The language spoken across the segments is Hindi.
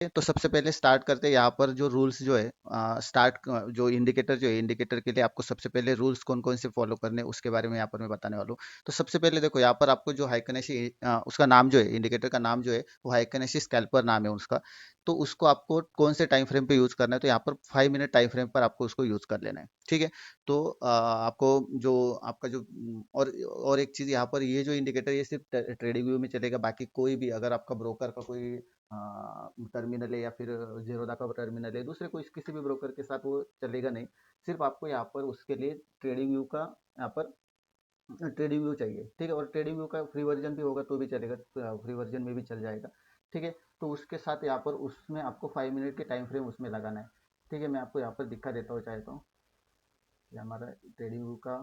तो सबसे पहले स्टार्ट करते हैं यहाँ पर जो रूल्स जो है स्टार्ट जो इंडिकेटर जो है इंडिकेटर के लिए आपको सबसे पहले रूल्स कौन कौन से फॉलो करने हैं उसके बारे में यहाँ पर मैं बताने वाला हूँ। तो सबसे पहले देखो यहाँ पर आपको जो हाइकनेसी उसका नाम जो है इंडिकेटर का नाम जो है वो हाइकनेसी स्कैल्पर नाम है उसका। तो उसको आपको कौन से टाइम फ्रेम पे यूज करना है, तो यहाँ पर 5 मिनट टाइम फ्रेम पर आपको उसको यूज कर लेना है। ठीक है। तो आपको जो आपका जो और एक चीज यहाँ पर ये जो इंडिकेटर ये सिर्फ ट्रेडिंग व्यू में चलेगा, बाकी कोई भी अगर आपका ब्रोकर का कोई टर्मिनल है या फिर जीरोधा का टर्मिनल है, दूसरे कोई किसी भी ब्रोकर के साथ वो चलेगा नहीं। सिर्फ आपको यहाँ पर उसके लिए ट्रेडिंग व्यू का यहाँ पर ट्रेडिंग व्यू चाहिए। ठीक है। और ट्रेडिंग व्यू का फ्री वर्जन भी होगा तो भी चलेगा, फ्री वर्जन में भी चल जाएगा। ठीक है। तो उसके साथ यहाँ पर उसमें आपको 5 मिनट के टाइम फ्रेम उसमें लगाना है। ठीक है। मैं आपको यहाँ पर दिखा देता हूँ चाहे तो, ये हमारा ट्रेडिंग व्यू का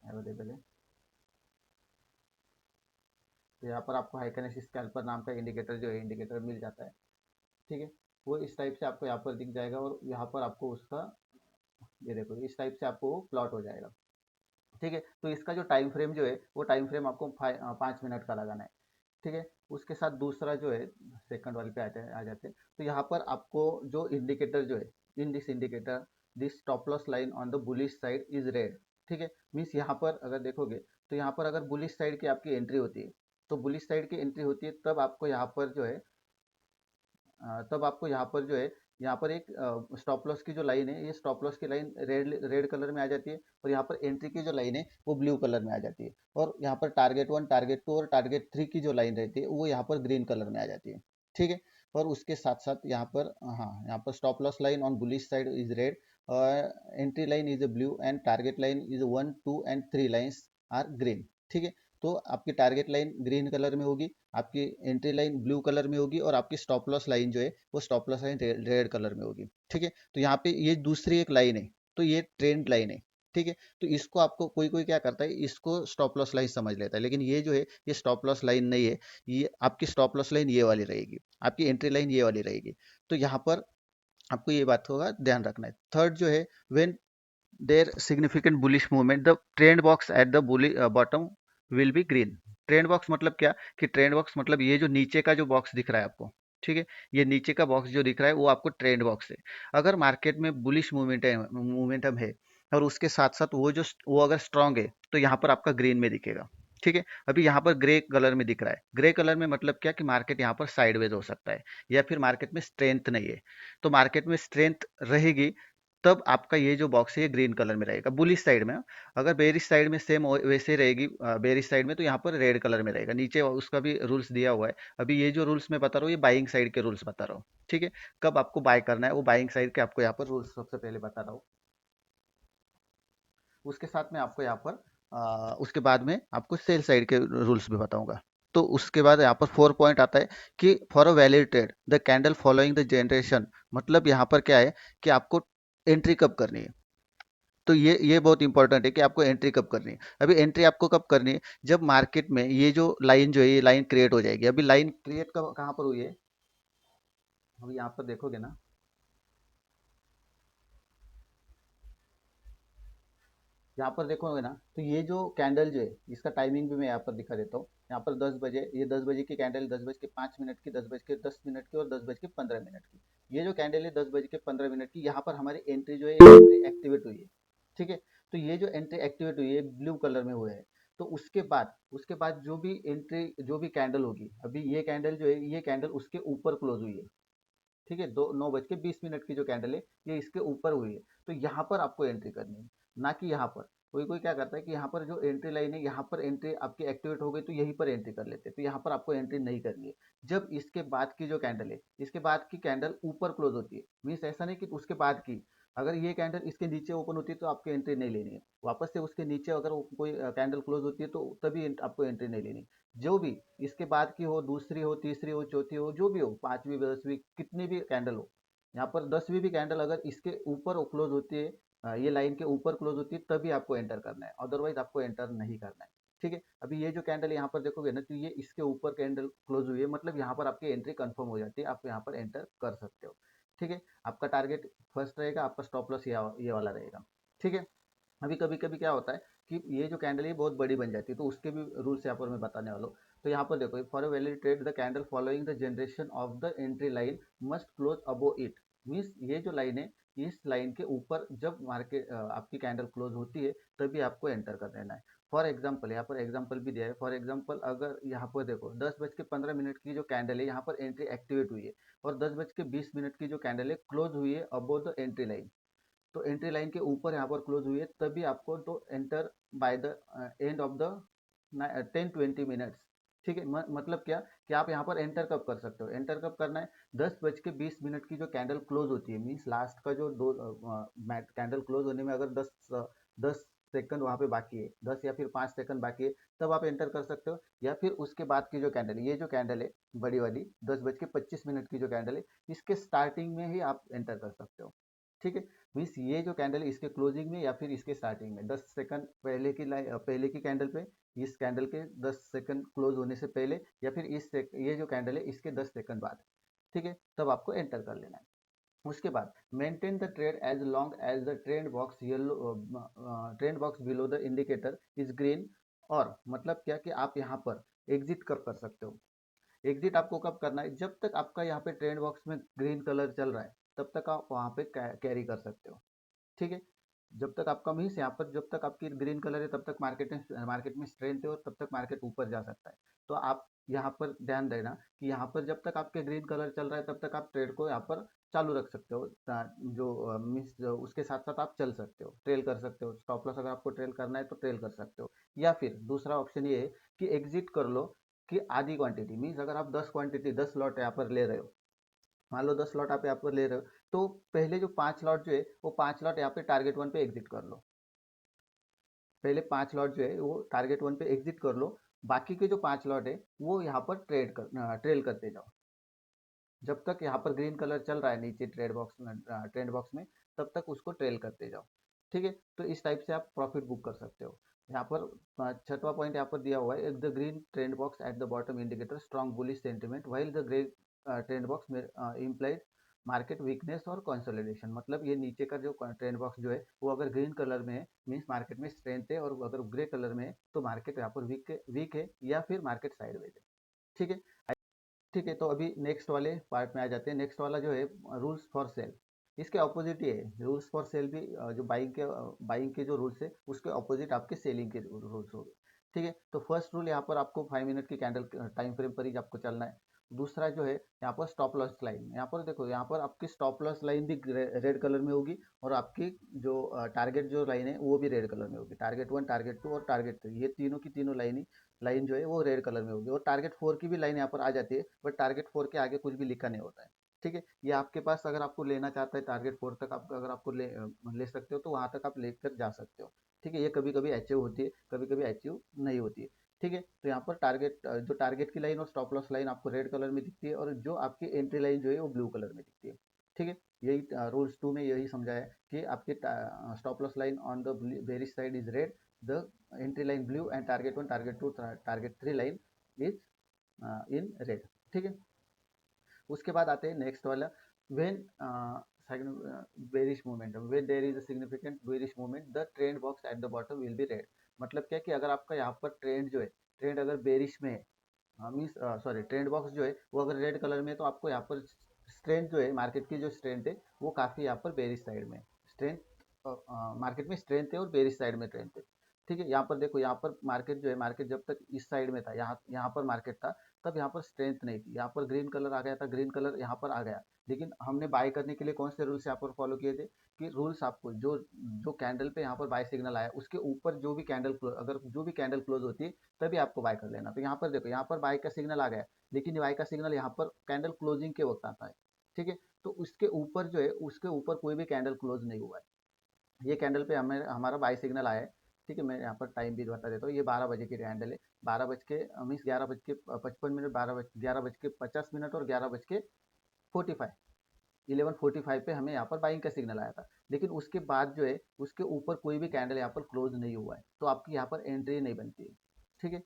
अवेलेबल है। तो यहाँ पर आपको हाइकनेसिस स्कैल्पर नाम का इंडिकेटर जो है इंडिकेटर मिल जाता है। ठीक है। वो इस टाइप से आपको यहाँ पर दिख जाएगा और यहाँ पर आपको उसका ये देखो इस टाइप से आपको वो प्लॉट हो जाएगा। ठीक है। तो इसका जो टाइम फ्रेम जो है वो टाइम फ्रेम आपको 5 मिनट का लगाना है। ठीक है। उसके साथ दूसरा जो है सेकंड वाले पे आ जाते हैं। तो यहाँ पर आपको जो इंडिकेटर जो है in this indicator this stop loss line on the bullish side is red. ठीक है। मीन्स यहाँ पर अगर देखोगे तो यहाँ पर अगर बुलिश साइड की आपकी एंट्री होती है, तो बुलिश साइड की एंट्री होती है तब आपको यहाँ पर जो है तब आपको यहाँ पर जो है यहाँ पर एक स्टॉप लॉस की जो लाइन है ये स्टॉप लॉस की लाइन रेड रेड कलर में आ जाती है, और यहाँ पर एंट्री की जो लाइन है वो ब्लू कलर में आ जाती है, और यहाँ पर टारगेट 1 टारगेट 2 और टारगेट 3 की जो लाइन रहती है वो यहाँ पर ग्रीन कलर में आ जाती है। ठीक है। और उसके साथ साथ यहाँ पर हाँ यहाँ पर stop loss line on bullish side is red और entry line is blue and target line is 1 2 and 3 lines are green. ठीक है। तो आपकी टारगेट लाइन ग्रीन कलर में होगी, आपकी एंट्री लाइन ब्लू कलर में होगी, और आपकी स्टॉप लॉस लाइन जो है वो stop loss line red colour में होगी। ठीक है। तो यहाँ पे ये दूसरी एक लाइन है, तो ये ट्रेंड लाइन है। ठीक है। तो इसको आपको कोई कोई क्या करता है इसको स्टॉप लॉस लाइन समझ लेता है, लेकिन ये जो है ये स्टॉप लॉस लाइन नहीं है। ये आपकी स्टॉप लॉस लाइन ये वाली रहेगी, आपकी एंट्री लाइन ये वाली रहेगी। तो यहाँ पर आपको ये बात होगा ध्यान रखना है। थर्ड जो है when there significant bullish movement the trend box at the bottom will be green. Trend box मतलब क्या कि ट्रेंड बॉक्स मतलब ये जो नीचे का जो बॉक्स दिख रहा है आपको, ठीक है, ये नीचे का बॉक्स जो दिख रहा है वो आपको ट्रेंड बॉक्स है। अगर मार्केट में बुलिश मोमेंटम है और उसके साथ साथ वो अगर स्ट्रांग है तो यहाँ पर आपका ग्रीन में दिखेगा। ठीक है। अभी यहाँ पर ग्रे कलर में दिख रहा है, ग्रे कलर में मतलब क्या कि मार्केट यहाँ पर साइडवेज हो सकता है या फिर मार्केट में स्ट्रेंथ नहीं है। तो मार्केट में स्ट्रेंथ रहेगी तब आपका ये जो बॉक्स है ये ग्रीन कलर में रहेगा बुलिश साइड में। अगर बेरिश साइड में सेम वैसे रहेगी बेरिश साइड में तो यहाँ पर रेड कलर में रहेगा, नीचे उसका भी रूल्स दिया हुआ है। अभी ये जो रूल्स मैं बता रहा हूँ ये बाइंग साइड के रूल्स बता रहा हूँ। ठीक है। कब आपको बाय करना है वो बाइंग साइड के आपको यहाँ पर रूल्स सबसे पहले बता रहा हूँ। उसके साथ में आपको यहाँ पर उसके बाद में आपको सेल साइड के रूल्स भी बताऊंगा। तो उसके बाद यहाँ पर 4 पॉइंट आता है कि for a valid trade the candle following the generation, मतलब यहाँ पर क्या है कि आपको एंट्री कब करनी है। तो ये बहुत इंपॉर्टेंट है कि आपको एंट्री कब करनी है। अभी एंट्री आपको कब करनी है जब मार्केट में ये जो लाइन जो है ये लाइन क्रिएट हो जाएगी। अभी लाइन क्रिएट कब कहाँ पर हुई है, अभी यहाँ पर देखोगे ना, यहाँ पर देखोगे ना तो ये जो कैंडल जो है इसका टाइमिंग भी मैं यहाँ पर दिखा देता हूँ। यहाँ पर 10 बजे, ये 10 बजे की कैंडल, 10 बज के 5 मिनट की, 10 बज के 10 मिनट की और 10 बज के 15 मिनट की। ये जो कैंडल है 10 बज के 15 मिनट की, यहाँ पर हमारी एंट्री जो है एंट्री एक्टिवेट हुई है। ठीक है। तो ये जो एंट्री एक्टिवेट हुई है ब्लू कलर में हुआ है। तो उसके बाद जो भी कैंडल होगी, अभी ये कैंडल जो है ये कैंडल उसके ऊपर क्लोज हुई है। ठीक है। 9 बज के 20 मिनट की जो कैंडल है ये इसके ऊपर हुई है। तो यहाँ पर आपको एंट्री करनी है, ना कि यहाँ पर। कोई कोई क्या करता है कि यहाँ पर जो एंट्री लाइन है यहाँ पर एंट्री आपकी एक्टिवेट हो गई तो यहीं पर एंट्री कर लेते हैं, तो यहाँ पर आपको एंट्री नहीं करनी है। जब इसके बाद की जो कैंडल है इसके बाद की कैंडल ऊपर क्लोज होती है, मीन्स ऐसा नहीं कि उसके बाद की, अगर ये कैंडल इसके नीचे ओपन होती है तो आपको एंट्री नहीं लेनी है। वापस से उसके नीचे अगर कोई कैंडल क्लोज होती है तो तभी आपको एंट्री नहीं लेनी। जो भी इसके बाद की हो, दूसरी हो, तीसरी हो, चौथी हो, जो भी हो, पांचवी, 10वीं, कितनी भी कैंडल हो, यहाँ पर 10वीं भी कैंडल अगर इसके ऊपर क्लोज होती है, ये लाइन के ऊपर क्लोज होती है, तभी आपको एंटर करना है, अदरवाइज आपको एंटर नहीं करना है। ठीक है। अभी ये जो कैंडल यहाँ पर देखोगे ना तो ये इसके ऊपर कैंडल क्लोज हुई है, मतलब यहाँ पर आपकी एंट्री कंफर्म हो जाती है, आप यहाँ पर एंटर कर सकते हो। ठीक है। आपका टारगेट फर्स्ट रहेगा, आपका स्टॉप लॉस ये वाला रहेगा। ठीक है। अभी कभी कभी क्या होता है कि ये जो कैंडल है बहुत बड़ी बन जाती है, तो उसके भी रूल्स यहाँ पर मैं बताने वाला हूँ। तो यहाँ पर देखो, for a valid trade the candle following the generation of the entry line must close above it. Means ये जो लाइन है, इस लाइन के ऊपर जब मार्केट आपकी कैंडल क्लोज होती है तभी आपको एंटर कर देना है। फॉर एग्जाम्पल, यहाँ पर एग्जाम्पल भी दिया है। फॉर एग्जाम्पल, अगर यहाँ पर देखो 10:15 की जो कैंडल है यहाँ पर एंट्री एक्टिवेट हुई है, और 10:20 की जो कैंडल है क्लोज हुई है अबो द एंट्री लाइन, तो एंट्री लाइन के ऊपर यहाँ पर क्लोज हुई है, तभी आपको तो enter by the end of the 10-20 minutes. ठीक है, मतलब क्या कि आप यहाँ पर एंटर कब कर सकते हो, एंटर कब करना है, 10:20 की जो कैंडल क्लोज होती है, मीन्स लास्ट का जो दो कैंडल क्लोज होने में अगर 10 सेकंड वहाँ पे बाकी है, 10 या फिर 5 सेकंड बाकी है, तब आप एंटर कर सकते हो। या फिर उसके बाद की जो कैंडल, ये जो कैंडल है बड़ी वाली 10:25 की जो कैंडल है, इसके स्टार्टिंग में ही आप एंटर कर सकते हो। ठीक है, मीन्स ये जो कैंडल है इसके क्लोजिंग में या फिर इसके स्टार्टिंग में 10 सेकंड पहले की पहले की कैंडल पे, इस कैंडल के 10 सेकंड क्लोज होने से पहले, या फिर ये जो कैंडल है इसके 10 सेकंड बाद। ठीक है, तब आपको एंटर कर लेना है। उसके बाद maintain the trade as long as the trend box below the indicator is green. और मतलब क्या कि आप यहाँ पर एग्जिट कब कर सकते हो, एग्जिट आपको कब करना है, जब तक आपका यहाँ पे ट्रेंड बॉक्स में ग्रीन कलर चल रहा है तब तक आप वहाँ पे कैरी कर सकते हो। ठीक है, जब तक आपका मीन्स यहाँ पर जब तक आपकी ग्रीन कलर है तब तक मार्केट में स्ट्रेंथ है और तब तक मार्केट ऊपर जा सकता है। तो आप यहाँ पर ध्यान देना कि यहाँ पर जब तक आपके ग्रीन कलर चल रहा है तब तक आप ट्रेड को यहाँ पर चालू रख सकते हो, जो मीन्स उसके साथ साथ आप चल सकते हो, ट्रेल कर सकते हो। स्टॉप लॉस अगर आपको ट्रेल करना है तो ट्रेल कर सकते हो, या फिर दूसरा ऑप्शन ये है कि एग्जिट कर लो कि आधी क्वांटिटी, मीन्स अगर आप 10 लॉट यहाँ पर ले रहे हो, मान लो 10 लॉट आप यहाँ पर ले रहे हो, तो पहले जो 5 लॉट जो है वो 5 लॉट यहाँ पे टारगेट वन पे एग्जिट कर लो। पहले 5 लॉट जो है वो टारगेट वन पे एग्जिट कर लो, बाकी के जो 5 लॉट है वो यहाँ पर ट्रेल करते जाओ। जब तक यहाँ पर ग्रीन कलर चल रहा है नीचे ट्रेंड बॉक्स में तब तक उसको ट्रेल करते जाओ। ठीक है, तो इस टाइप से आप प्रॉफिट बुक कर सकते हो। यहाँ पर छठवां पॉइंट यहाँ पर दिया हुआ है, the green trend box at the bottom indicator strong bullish sentiment while the grey trend box में इम्प्लाइड मार्केट वीकनेस और कंसोलिडेशन। मतलब ये नीचे का जो ट्रेंड बॉक्स जो है वो अगर ग्रीन कलर में है मीन्स मार्केट में स्ट्रेंथ है, और अगर ग्रे कलर में है तो मार्केट यहाँ पर वीक है या फिर मार्केट साइडवेज है। ठीक है, ठीक है, तो अभी नेक्स्ट वाले पार्ट में आ जाते हैं। नेक्स्ट वाला जो है रूल्स फॉर सेल, इसके ऑपोजिट ही है। रूल्स फॉर सेल भी जो बाइंग के जो रूल्स है उसके ऑपोजिट आपके सेलिंग के रूल्स हो गए। ठीक है, तो फर्स्ट रूल यहाँ पर आपको 5 मिनट की कैंडल टाइम फ्रेम पर ही आपको चलना है। दूसरा जो है यहाँ पर स्टॉप लॉस लाइन, यहाँ पर देखो यहाँ पर आपकी स्टॉप लॉस लाइन भी रेड कलर में होगी, और आपकी जो टारगेट जो लाइन है वो भी रेड कलर में होगी। टारगेट 1, टारगेट 2 और टारगेट 3, ये तीनों की तीनों लाइन जो है वो रेड कलर में होगी, और टारगेट 4 की भी लाइन यहाँ पर आ जाती है, बट टारगेट 4 के आगे कुछ भी लिखा नहीं होता है। ठीक है, ये आपके पास अगर आपको लेना चाहता है टारगेट 4 तक, आप अगर आपको ले सकते हो तो वहाँ तक आप लेकर जा सकते हो। ठीक है, ये कभी कभी अचीव होती है, कभी कभी अचीव नहीं होती है। ठीक है, तो यहाँ पर जो टारगेट की लाइन और स्टॉप लॉस लाइन आपको रेड कलर में दिखती है, और जो आपकी एंट्री लाइन जो है वो ब्लू कलर में दिखती है। ठीक है, यही रूल्स 2 में यही समझाया है कि आपकी stop loss line on the bearish side is red, the entry line blue, and target 1, target 2, target 3 line is in red. ठीक है, उसके बाद आते हैं नेक्स्ट वाला, when bearish momentum, when there is a significant bearish movement the trend box at the bottom will be red. मतलब क्या कि अगर आपका यहाँ पर ट्रेंड जो है, ट्रेंड अगर बेरिश में है, मीन्स सॉरी ट्रेंड बॉक्स जो है वो अगर रेड कलर में है, तो आपको यहाँ पर स्ट्रेंथ जो है, मार्केट की जो स्ट्रेंथ है वो काफ़ी यहाँ पर बेरिश साइड में स्ट्रेंथ, मार्केट में स्ट्रेंथ है और बेरिश साइड में ट्रेंथ है। ठीक है, यहाँ पर देखो, यहाँ पर मार्केट जो है, मार्केट जब तक इस साइड में था, यहाँ पर मार्केट था, तब यहाँ पर स्ट्रेंथ नहीं थी। यहाँ पर ग्रीन कलर आ गया था, ग्रीन कलर यहाँ पर आ गया, लेकिन हमने बाय करने के लिए कौन से रूल्स यहाँ पर फॉलो किए थे, कि रूल्स आपको जो जो कैंडल पे यहाँ पर बाय सिग्नल आया उसके ऊपर जो भी कैंडल क्लोज होती है तभी आपको बाय कर लेना। तो यहाँ पर देखो, यहाँ पर बाय का सिग्नल आ गया, लेकिन बाय का सिग्नल यहाँ पर कैंडल क्लोजिंग के वक्त आता है। ठीक है, तो उसके ऊपर जो है, उसके ऊपर कोई भी कैंडल क्लोज नहीं हुआ है। ये कैंडल पे हमें हमारा बाई सिग्नल आया है। ठीक है, मैं यहाँ पर टाइम भी बता देता हूँ, ये 12 बजे की कैंडल है। 12 बज के मीन्स 11:55, 11:50 और 11:45, 11:45 पे हमें यहाँ पर बाइंग का सिग्नल आया था, लेकिन उसके बाद जो है उसके ऊपर कोई भी कैंडल यहाँ पर क्लोज नहीं हुआ है, तो आपकी यहाँ पर एंट्री नहीं बनती है। ठीक है,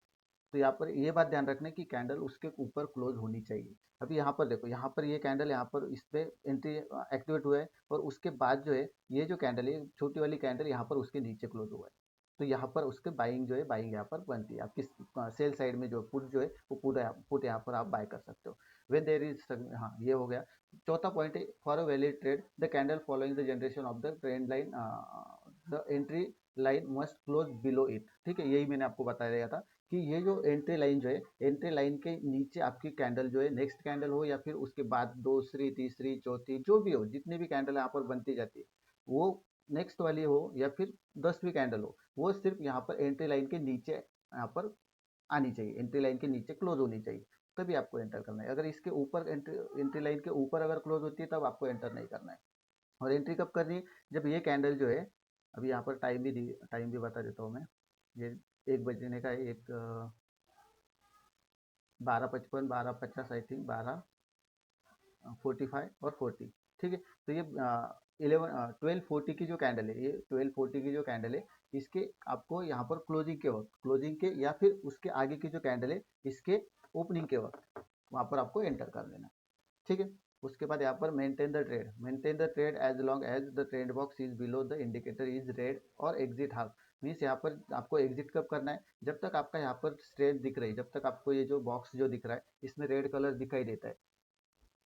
तो यहाँ पर ये बात ध्यान रखना कि कैंडल उसके ऊपर क्लोज होनी चाहिए। अभी यहाँ पर देखो, यहाँ पर ये कैंडल यहाँ पर इस पे एंट्री एक्टिवेट हुआ है, और उसके बाद जो है ये जो कैंडल है, छोटी वाली कैंडल यहाँ पर उसके नीचे क्लोज हुआ है। तो यहाँ पर उसके बाइंग जो है बाइंग यहाँ पर बनती है। आपकी सेल साइड में जो पुट जो है वो पूरा पुट यहाँ पर आप बाय कर सकते हो। वेन देर इज, हाँ ये हो गया। चौथा पॉइंट है for a valid trade the candle following the generation of the trend line the entry line must close below it. ठीक है, यही मैंने आपको बताया था कि ये जो एंट्री लाइन जो है, एंट्री लाइन के नीचे आपकी कैंडल जो है, नेक्स्ट कैंडल हो या फिर उसके बाद दूसरी तीसरी चौथी जो भी हो, जितनी भी कैंडल यहाँ पर बनती जाती है, वो नेक्स्ट वाली हो या फिर 10वीं कैंडल हो, वो सिर्फ यहाँ पर एंट्री लाइन के नीचे यहाँ पर आनी चाहिए, एंट्री लाइन के नीचे क्लोज होनी चाहिए, तभी आपको एंटर करना है। अगर इसके ऊपर एंट्री लाइन के ऊपर अगर क्लोज होती है तब आपको एंटर नहीं करना है। और एंट्री कब करनी है? जब ये कैंडल जो है, अभी यहाँ पर टाइम भी बता देता हूँ मैं। ये 1 बजने का है, एक 12:55 12:50 आई थिंक, 12:45 और 40। ठीक है, तो ये 12:40 की जो कैंडल है, ये 12:40 की जो कैंडल है, इसके आपको यहाँ पर क्लोजिंग के या फिर उसके आगे की जो कैंडल है, इसके ओपनिंग के वक्त वहाँ पर आपको एंटर कर लेना। ठीक है, उसके बाद यहाँ पर maintain the trade as long as the trend box is below the indicator is red और एग्जिट हाफ। मीन्स यहाँ पर आपको एग्जिट कब करना है? जब तक आपका यहाँ पर स्ट्रेंथ दिख रही है, जब तक आपको ये जो बॉक्स जो दिख रहा है इसमें रेड कलर दिखाई देता है,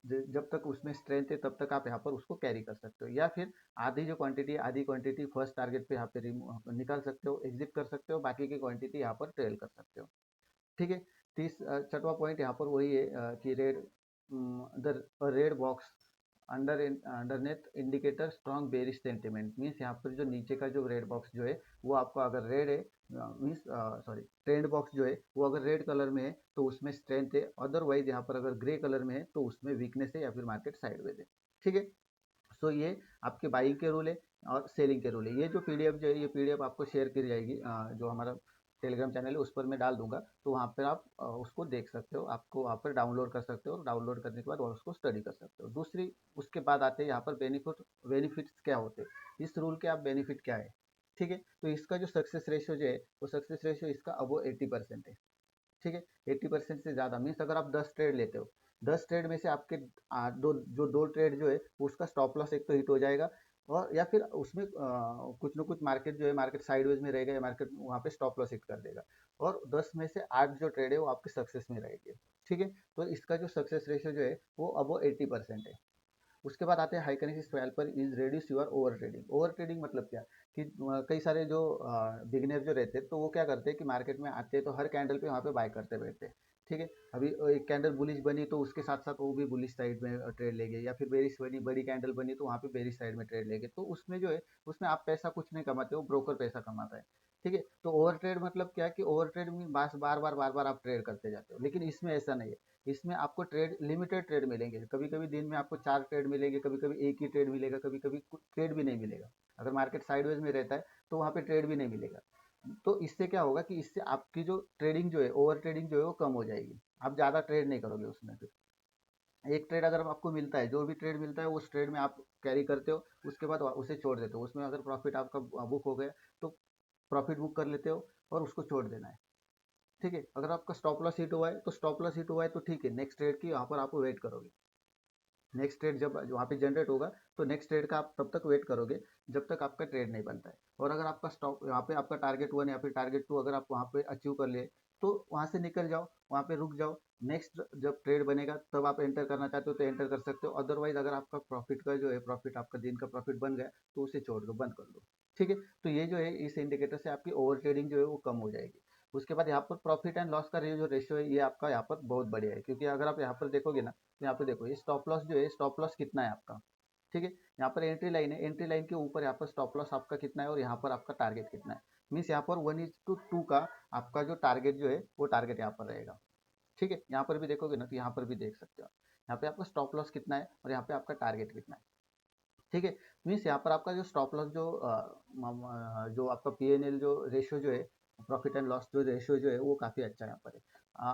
जब तक उसमें स्ट्रेंथ है तब तक आप यहाँ पर उसको कैरी कर सकते हो, या फिर आधी क्वांटिटी फर्स्ट टारगेट पे यहाँ पे निकाल सकते हो, एग्जिट कर सकते हो, बाकी की क्वांटिटी यहाँ पर ट्रेल कर सकते हो। ठीक है, छठवां पॉइंट यहाँ पर वही है कि the red box underneath indicator strong bearish sentiment. Means यहाँ पर जो नीचे का जो रेड बॉक्स जो है वो आपका अगर रेड है, मीन्स सॉरी, ट्रेंड बॉक्स जो है वो अगर रेड कलर में है तो उसमें स्ट्रेंथ है, अदरवाइज यहाँ पर अगर ग्रे कलर में है तो उसमें वीकनेस है या फिर मार्केट साइडवेज है। ठीक है, सो ये आपके बाइंग के रूल है और सेलिंग के रूल है। ये जो पीडीएफ जो है, ये पीडीएफ आपको शेयर की जाएगी, जो हमारा टेलीग्राम चैनल है उस पर मैं डाल दूंगा, तो वहाँ पर आप उसको देख सकते हो, आपको वहाँ पर डाउनलोड कर सकते हो, और डाउनलोड करने के बाद और उसको स्टडी कर सकते हो। दूसरी, उसके बाद आते हैं यहाँ पर बेनिफिट्स क्या होते हैं, इस रूल के आप बेनिफिट क्या है। ठीक है, तो इसका जो सक्सेस रेशियो जो है, वो सक्सेस रेशियो इसका अबो 80% है। ठीक है, 80% से ज़्यादा, मीन्स अगर आप 10 ट्रेड लेते हो, 10 ट्रेड में से आपके दो ट्रेड जो है उसका स्टॉप लॉस एक तो हिट हो जाएगा, और या फिर उसमें कुछ ना कुछ मार्केट जो है, मार्केट साइडवेज में रहेगा या मार्केट वहाँ पे स्टॉप लॉस हिट कर देगा, और 10 में से 8 जो ट्रेड है वो आपके सक्सेस में रहेगी। ठीक है, तो इसका जो सक्सेस रेशियो जो है वो अबो 80% है। उसके बाद आते हैं हाइकनिक स्वेल्पर is reduce your over trading मतलब क्या, कि कई सारे जो बिगनर जो रहते हैं तो वो क्या करते हैं कि मार्केट में आते हैं तो हर कैंडल पे वहाँ पे बाय करते बैठते हैं। ठीक है, अभी एक कैंडल बुलिश बनी तो उसके साथ साथ वो भी बुलिश साइड में ट्रेड लेंगे, या फिर बेरिश बनी, बड़ी कैंडल बनी तो वहाँ पे बेरिश साइड में ट्रेड लेंगे, तो उसमें जो है उसमें आप पैसा कुछ नहीं कमाते हो, ब्रोकर पैसा कमाता है। ठीक है, तो ओवर ट्रेड मतलब क्या, कि ओवर ट्रेड में बस बार बार आप ट्रेड करते जाते हो, लेकिन इसमें ऐसा नहीं है। इसमें आपको ट्रेड, लिमिटेड ट्रेड मिलेंगे, कभी कभी दिन में आपको 4 ट्रेड मिलेंगे, कभी कभी एक ही ट्रेड मिलेगा, कभी कभी ट्रेड भी नहीं मिलेगा। अगर मार्केट साइडवेज में रहता है तो वहाँ पे ट्रेड भी नहीं मिलेगा। तो इससे क्या होगा कि इससे आपकी जो ट्रेडिंग जो है, ओवर ट्रेडिंग जो है वो कम हो जाएगी, आप ज़्यादा ट्रेड नहीं करोगे उसमें। फिर एक ट्रेड अगर आपको मिलता है, जो भी ट्रेड मिलता है उस ट्रेड में आप कैरी करते हो, उसके बाद उसे छोड़ देते हो, उसमें अगर प्रॉफिट आपका बुक हो गया तो प्रॉफिट बुक कर लेते हो और उसको छोड़ देना है। ठीक है, अगर आपका स्टॉप लॉस हिट हुआ है तो स्टॉप लॉस हिट हुआ है तो ठीक है, नेक्स्ट ट्रेड की वहाँ पर आप वेट करोगे। नेक्स्ट ट्रेड जब वहाँ पे जनरेट होगा तो नेक्स्ट ट्रेड का आप तब तक वेट करोगे जब तक आपका ट्रेड नहीं बनता है। और अगर आपका स्टॉप यहाँ पे आपका टारगेट 1 या फिर टारगेट 2 अगर आप वहाँ पे अचीव कर लिए तो वहाँ से निकल जाओ, वहाँ पे रुक जाओ। नेक्स्ट जब ट्रेड बनेगा तब आप एंटर करना चाहते हो तो एंटर कर सकते हो, अदरवाइज अगर आपका प्रॉफिट का जो है, प्रॉफिट आपका दिन का प्रॉफिट बन गया तो उसे छोड़ दो, बंद कर दो। ठीक है, तो ये जो है इस इंडिकेटर से आपकी ओवर ट्रेडिंग जो है वो कम हो जाएगी। उसके बाद यहाँ पर प्रॉफिट एंड लॉस का जो रेशियो है ये आपका यहाँ पर बहुत बढ़िया है, क्योंकि अगर आप यहाँ पर देखोगे ना तो यहाँ पे देखो ये स्टॉप लॉस जो है, स्टॉप लॉस कितना है आपका। ठीक है, यहाँ पर एंट्री लाइन है, एंट्री लाइन के ऊपर यहाँ पर स्टॉप लॉस आपका कितना है और यहाँ पर आपका टारगेट कितना है। मीन्स यहाँ पर 1:2 का आपका जो टारगेट जो है वो टारगेट यहाँ पर रहेगा। ठीक है, यहाँ पर भी देखोगे ना तो यहाँ पर भी देख सकते हो, यहाँ पे आपका स्टॉप लॉस कितना है और यहाँ पे आपका टारगेट कितना है। ठीक है, मीन्स यहाँ पर आपका जो स्टॉप लॉस जो आपका पीएनएल जो रेशियो जो है, प्रॉफिट एंड लॉस जो रेशियो जो है वो काफ़ी अच्छा यहाँ पर है।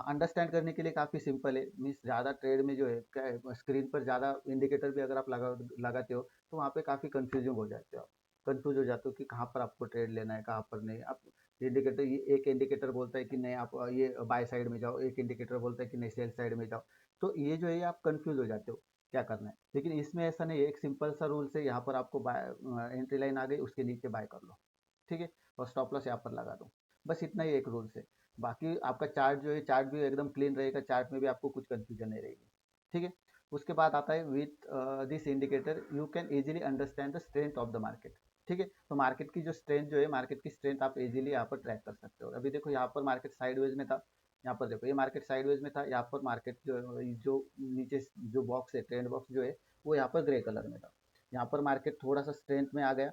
अंडरस्टैंड करने के लिए काफ़ी सिंपल है। मीन्स ज़्यादा ट्रेड में जो है क्या है, स्क्रीन पर ज़्यादा इंडिकेटर भी अगर आप लगाते हो तो वहाँ पे काफ़ी कंफ्यूजन हो जाते हो, कंफ्यूज हो जाते हो कि कहाँ पर आपको ट्रेड लेना है, कहाँ पर नहीं। आप इंडिकेटर, ये एक इंडिकेटर बोलता है कि नहीं आप ये बाय साइड में जाओ, एक इंडिकेटर बोलता है कि नहीं सेल साइड में जाओ, तो ये जो है आप कंफ्यूज हो जाते हो क्या करना है। लेकिन इसमें ऐसा नहीं है, एक सिंपल सा रूल से यहाँ पर आपको बाय, एंट्री लाइन आ गई उसके नीचे बाय कर लो। ठीक है, और स्टॉप लॉस यहाँ पर लगा दो। बस इतना ही एक रूल्स है। बाकी आपका चार्ट जो है, चार्ट भी एकदम क्लीन रहेगा, चार्ट में भी आपको कुछ कंफ्यूजन नहीं रहेगी। ठीक है, उसके बाद आता है with this indicator you can easily understand the strength of the market. ठीक है, तो मार्केट की जो स्ट्रेंथ जो है, मार्केट की स्ट्रेंथ आप इजीली यहाँ पर ट्रैक कर सकते हो। अभी देखो यहाँ पर मार्केट साइडवेज में था, यहाँ पर देखो ये मार्केट साइडवेज में था, यहाँ पर मार्केट जो नीचे जो बॉक्स है, ट्रेंड बॉक्स जो है, वो यहाँ पर ग्रे कलर में था। यहाँ पर मार्केट थोड़ा सा स्ट्रेंथ में आ गया,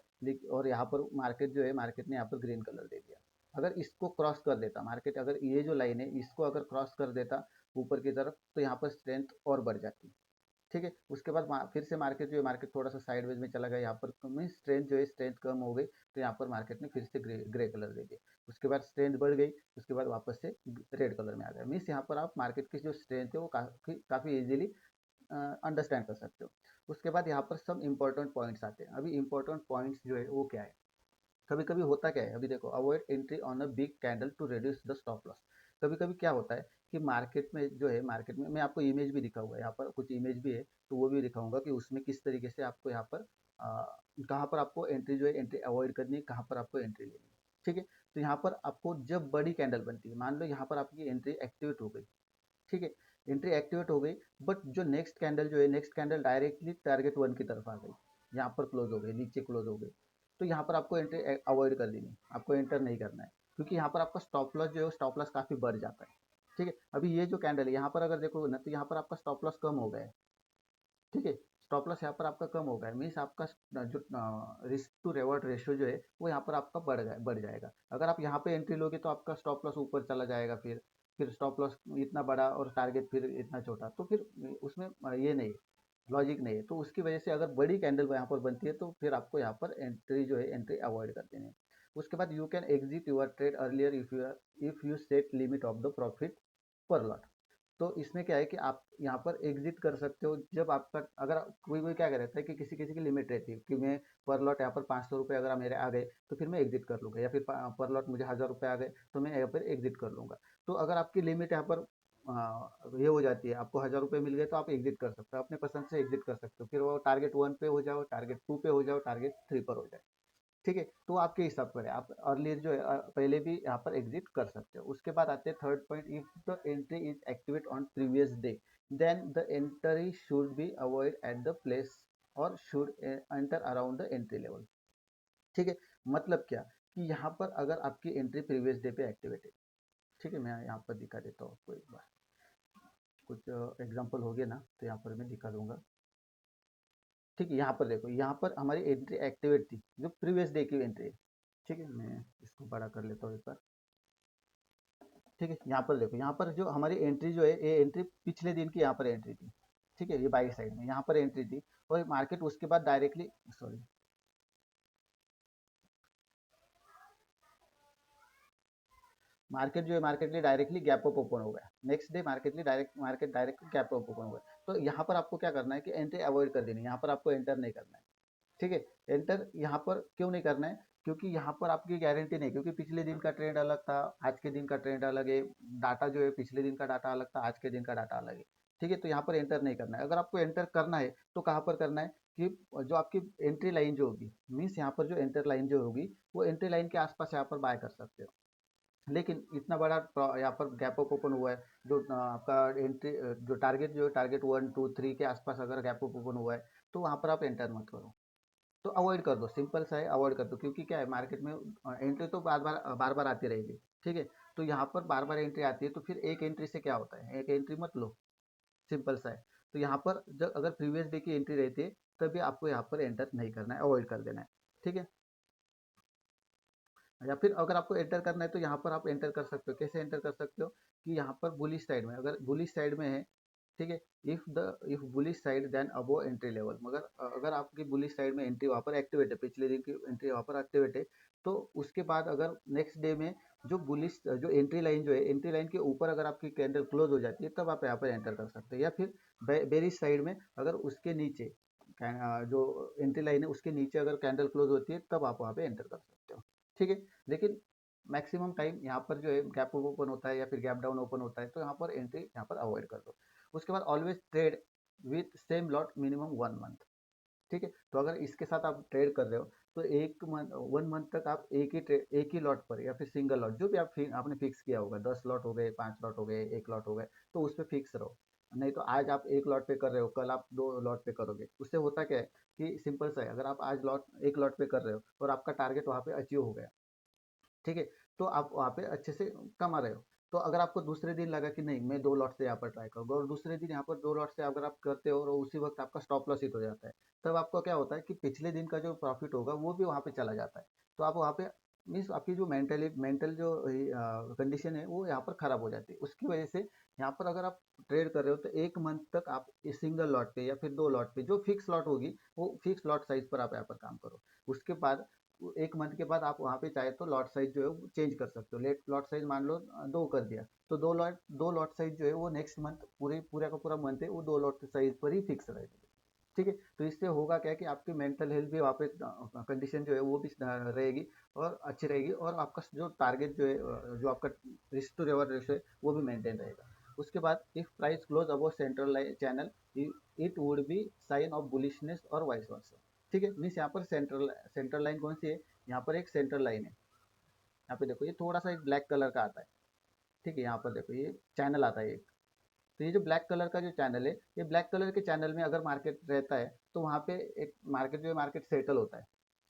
और यहाँ पर मार्केट जो है, मार्केट ने यहाँ पर ग्रीन कलर दे दिया। अगर इसको क्रॉस कर देता मार्केट, अगर ये जो लाइन है इसको अगर क्रॉस कर देता ऊपर की तरफ, तो यहाँ पर स्ट्रेंथ और बढ़ जाती। ठीक है, उसके बाद फिर से मार्केट जो है, मार्केट थोड़ा सा साइडवेज में चला गया, यहाँ पर मीन स्ट्रेंथ जो है, स्ट्रेंथ कम हो गई, तो यहाँ पर मार्केट ने फिर से ग्रे कलर दे दिया। उसके बाद स्ट्रेंथ बढ़ गई, उसके बाद वापस से रेड कलर में आ गया। मीन्स यहाँ पर आप मार्केट की जो स्ट्रेंथ है वो काफ़ी इजीली अंडरस्टैंड कर सकते हो। उसके बाद यहाँ पर सब इंपॉर्टेंट पॉइंट्स आते हैं। अभी इंपॉर्टेंट पॉइंट्स जो है वो क्या है, कभी कभी होता क्या है, अभी देखो, avoid entry on a big candle to reduce the stop loss. कभी कभी क्या होता है कि मार्केट में जो है, मार्केट में मैं आपको इमेज भी दिखाऊंगा, यहाँ पर कुछ इमेज भी है, तो वो भी दिखाऊंगा कि उसमें किस तरीके से आपको यहाँ पर कहाँ पर आपको एंट्री जो है, एंट्री अवॉइड करनी है, कहाँ पर आपको एंट्री लेनी है। ठीक है, तो यहाँ पर आपको जब बड़ी कैंडल बनती है, मान लो यहाँ पर आपकी एंट्री एक्टिवेट हो गई। ठीक है, एंट्री एक्टिवेट हो गई, बट जो नेक्स्ट कैंडल जो है, next candle directly target one की तरफ आ गई, यहाँ पर क्लोज हो गई, नीचे क्लोज हो गई, तो यहाँ पर आपको एंट्री अवॉइड कर देनी, आपको एंटर नहीं करना है, क्योंकि यहाँ पर आपका स्टॉप लॉस जो है, स्टॉप लॉस काफ़ी बढ़ जाता है। ठीक है, अभी ये जो कैंडल है, यहाँ पर अगर देखोगे ना, तो यहाँ पर आपका स्टॉप लॉस कम हो गया है। ठीक है, स्टॉप लॉस यहाँ पर आपका कम हो गया है, मीन्स आपका जो रिस्क टू रिवॉर्ड रेशियो जो है, वो यहाँ पर आपका बढ़ जाएगा। अगर आप यहाँ पे एंट्री लोगे तो आपका स्टॉप लॉस ऊपर चला जाएगा, फिर स्टॉप लॉस इतना बड़ा और टारगेट फिर इतना छोटा, तो फिर उसमें ये नहीं, लॉजिक नहीं है। तो उसकी वजह से अगर बड़ी कैंडल यहाँ पर बनती है, तो फिर आपको यहाँ पर एंट्री जो है, एंट्री अवॉइड कर देनी है। उसके बाद you can exit your trade earlier if you set limit of the profit पर लॉट। तो इसमें क्या है कि आप यहाँ पर एग्जिट कर सकते हो, जब आपका, अगर कोई कोई क्या रहता है कि किसी किसी की लिमिट रहती है कि मैं पर लॉट यहाँ पर 500 रुपये अगर मेरे आ गए तो फिर मैं एग्जिट कर लूँगा, या फिर पर लॉट मुझे 1000 रुपये आ गए तो मैं यहाँ पर एग्जिट कर लूँगा। तो अगर आपकी लिमिट यहाँ पर ये हो जाती है, आपको 1000 रुपये मिल गए, तो आप एग्जिट कर सकते हो, अपने पसंद से एग्जिट कर सकते हो, फिर वो टारगेट 1 पे हो जाओ, टारगेट 2 पे हो जाओ, टारगेट 3 पर हो जाए। ठीक है, तो आपके हिसाब पर है, आप अर्लियर जो है पहले भी यहाँ पर एग्जिट कर सकते हो। उसके बाद आते हैं third point, if the entry is activate on previous day then the entry should be avoid at the place और should enter around the entry level. ठीक है, मतलब क्या कि यहाँ पर अगर आपकी एंट्री प्रीवियस डे पे एक्टिवेट है, ठीक है, मैं यहाँ पर दिखा देता हूँ आपको एक बार, कुछ एग्जाम्पल हो गया ना, तो यहाँ पर मैं दिखा दूंगा। ठीक है, यहाँ पर देखो, यहाँ पर हमारी एंट्री एक्टिवेट थी, जो प्रीवियस डे की एंट्री है। ठीक है, मैं इसको बड़ा कर लेता हूँ एक बार। ठीक है, यहाँ पर देखो, यहाँ पर जो हमारी एंट्री जो है, ये एंट्री पिछले दिन की यहाँ पर एंट्री थी। ठीक है, ये बाई साइड में यहाँ पर एंट्री थी, और मार्केट उसके बाद डायरेक्टली, सॉरी, मार्केट जो है, markedly directly gap up open हो गया, next day market direct gap up open हो गया। तो यहाँ पर आपको क्या करना है कि एंट्री अवॉइड कर देनी है, यहाँ पर आपको एंटर नहीं करना है। ठीक है, एंटर यहाँ पर क्यों नहीं करना है, क्योंकि यहाँ पर आपकी गारंटी नहीं, क्योंकि पिछले दिन का ट्रेंड अलग था, आज के दिन का ट्रेंड अलग है, डाटा जो है पिछले दिन का डाटा अलग था, आज के दिन का डाटा अलग है। ठीक है, तो यहाँ पर एंटर नहीं करना है। अगर आपको एंटर करना है तो कहाँ पर करना है कि जो आपकी एंट्री लाइन जो होगी, मीन्स यहाँ पर जो एंटर लाइन जो होगी, वो एंट्री लाइन के आसपास यहाँ पर बाय कर सकते हो। लेकिन इतना बड़ा यहाँ पर गैप अप ओपन हुआ है, जो आपका एंट्री जो टारगेट जो है, टारगेट 1 2 3 के आसपास अगर गैप अप ओपन हुआ है, तो वहाँ पर आप एंटर मत करो, तो अवॉइड कर दो, सिंपल सा है, अवॉइड कर दो। क्योंकि क्या है, मार्केट में एंट्री तो बार बार आती रहेगी। ठीक है, तो यहाँ पर बार बार एंट्री आती है, तो फिर एक एंट्री से क्या होता है, एक एंट्री मत लो, सिंपल सा है। तो यहाँ पर जब अगर प्रीवियस डे की एंट्री रहती है, तभी आपको यहाँ पर एंटर नहीं करना है, अवॉइड कर देना है। ठीक है, या फिर अगर आपको एंटर करना है, तो यहाँ पर आप एंटर कर सकते हो, कैसे एंटर कर सकते हो कि यहाँ पर बुलिश साइड में, अगर बुलिश साइड में है, ठीक है, if bullish side then above entry level, मगर अगर आपकी बुलिश साइड में एंट्री वहाँ पर एक्टिवेट है, पिछले दिन की एंट्री वहाँ पर एक्टिवेट है, तो उसके बाद अगर नेक्स्ट डे में जो बुलिश जो एंट्री लाइन जो है, एंट्री लाइन के ऊपर अगर आपकी कैंडल क्लोज हो जाती है, तब आप यहाँ पर एंटर कर सकते हैं। या फिर बेरिश साइड में अगर उसके नीचे जो एंट्री लाइन है उसके नीचे अगर कैंडल क्लोज होती है, तब आप वहाँ पे एंटर कर सकते हो। ठीक है, लेकिन मैक्सिमम टाइम यहाँ पर जो है गैप ओपन होता है या फिर गैप डाउन ओपन होता है, तो यहाँ पर एंट्री यहाँ पर अवॉइड कर दो। उसके बाद always trade with same lot minimum 1 month. ठीक है। तो अगर इसके साथ आप ट्रेड कर रहे हो तो 1 मंथ तक आप एक ही लॉट पर या फिर सिंगल लॉट जो भी आपने फिक्स किया होगा, 10 लॉट हो गए, 5 लॉट हो गए, 1 लॉट हो गए, तो उस पर फिक्स रहो। नहीं तो आज आप 1 लॉट पे कर रहे हो, कल आप 2 लॉट पे करोगे, उससे होता क्या है कि सिंपल सा है, अगर आप आज 1 लॉट पे कर रहे हो और आपका टारगेट वहाँ पे अचीव हो गया, ठीक है, तो आप वहाँ पे अच्छे से कमा रहे हो। तो अगर आपको दूसरे दिन लगा कि नहीं मैं 2 लॉट से यहाँ पर ट्राई करूँगा, और दूसरे दिन यहाँ पर 2 लॉट से अगर आप करते हो और उसी वक्त आपका स्टॉप लॉस हिट हो जाता है, तब आपको क्या होता है कि पिछले दिन का जो प्रॉफिट होगा वो भी वहाँ पे चला जाता है। तो आप वहाँ पे मीन्स आपकी जो मेंटल जो कंडीशन है वो यहाँ पर खराब हो जाती है। उसकी वजह से यहाँ पर अगर आप ट्रेड कर रहे हो तो 1 मंथ तक आप इस सिंगल लॉट पे या फिर 2 लॉट पे जो फिक्स लॉट होगी वो फिक्स लॉट साइज पर आप यहाँ पर काम करो। उसके बाद 1 मंथ के बाद आप वहाँ पे चाहे तो लॉट साइज जो है वो चेंज कर सकते हो। लेट लॉट साइज मान लो 2 कर दिया, तो 2 लॉट साइज जो है वो नेक्स्ट मंथ पूरा का पूरा मंथ है वो 2 लॉट साइज पर ही फिक्स रहेगा। ठीक है। तो इससे होगा क्या कि आपकी मेंटल हेल्थ भी वहाँ पे कंडीशन जो है वो भी रहेगी और अच्छी रहेगी, और आपका जो टारगेट जो है जो आपका रिस्क टू रिवॉर्ड रेशो है वो भी मेंटेन रहेगा। उसके बाद if price close above central channel, it would be sign of bullishness और वाइस वर्सा। ठीक है। मीन्स यहाँ पर सेंट्रल लाइन कौन सी है, यहाँ पर एक सेंट्रल लाइन है। यहाँ पे देखो ये थोड़ा सा एक ब्लैक कलर का आता है। ठीक है। यहाँ पर देखो ये चैनल आता है एक। तो ये जो ब्लैक कलर का जो चैनल है, ये ब्लैक कलर के चैनल में अगर मार्केट रहता है तो वहाँ पे एक मार्केट जो है मार्केट सेटल होता है।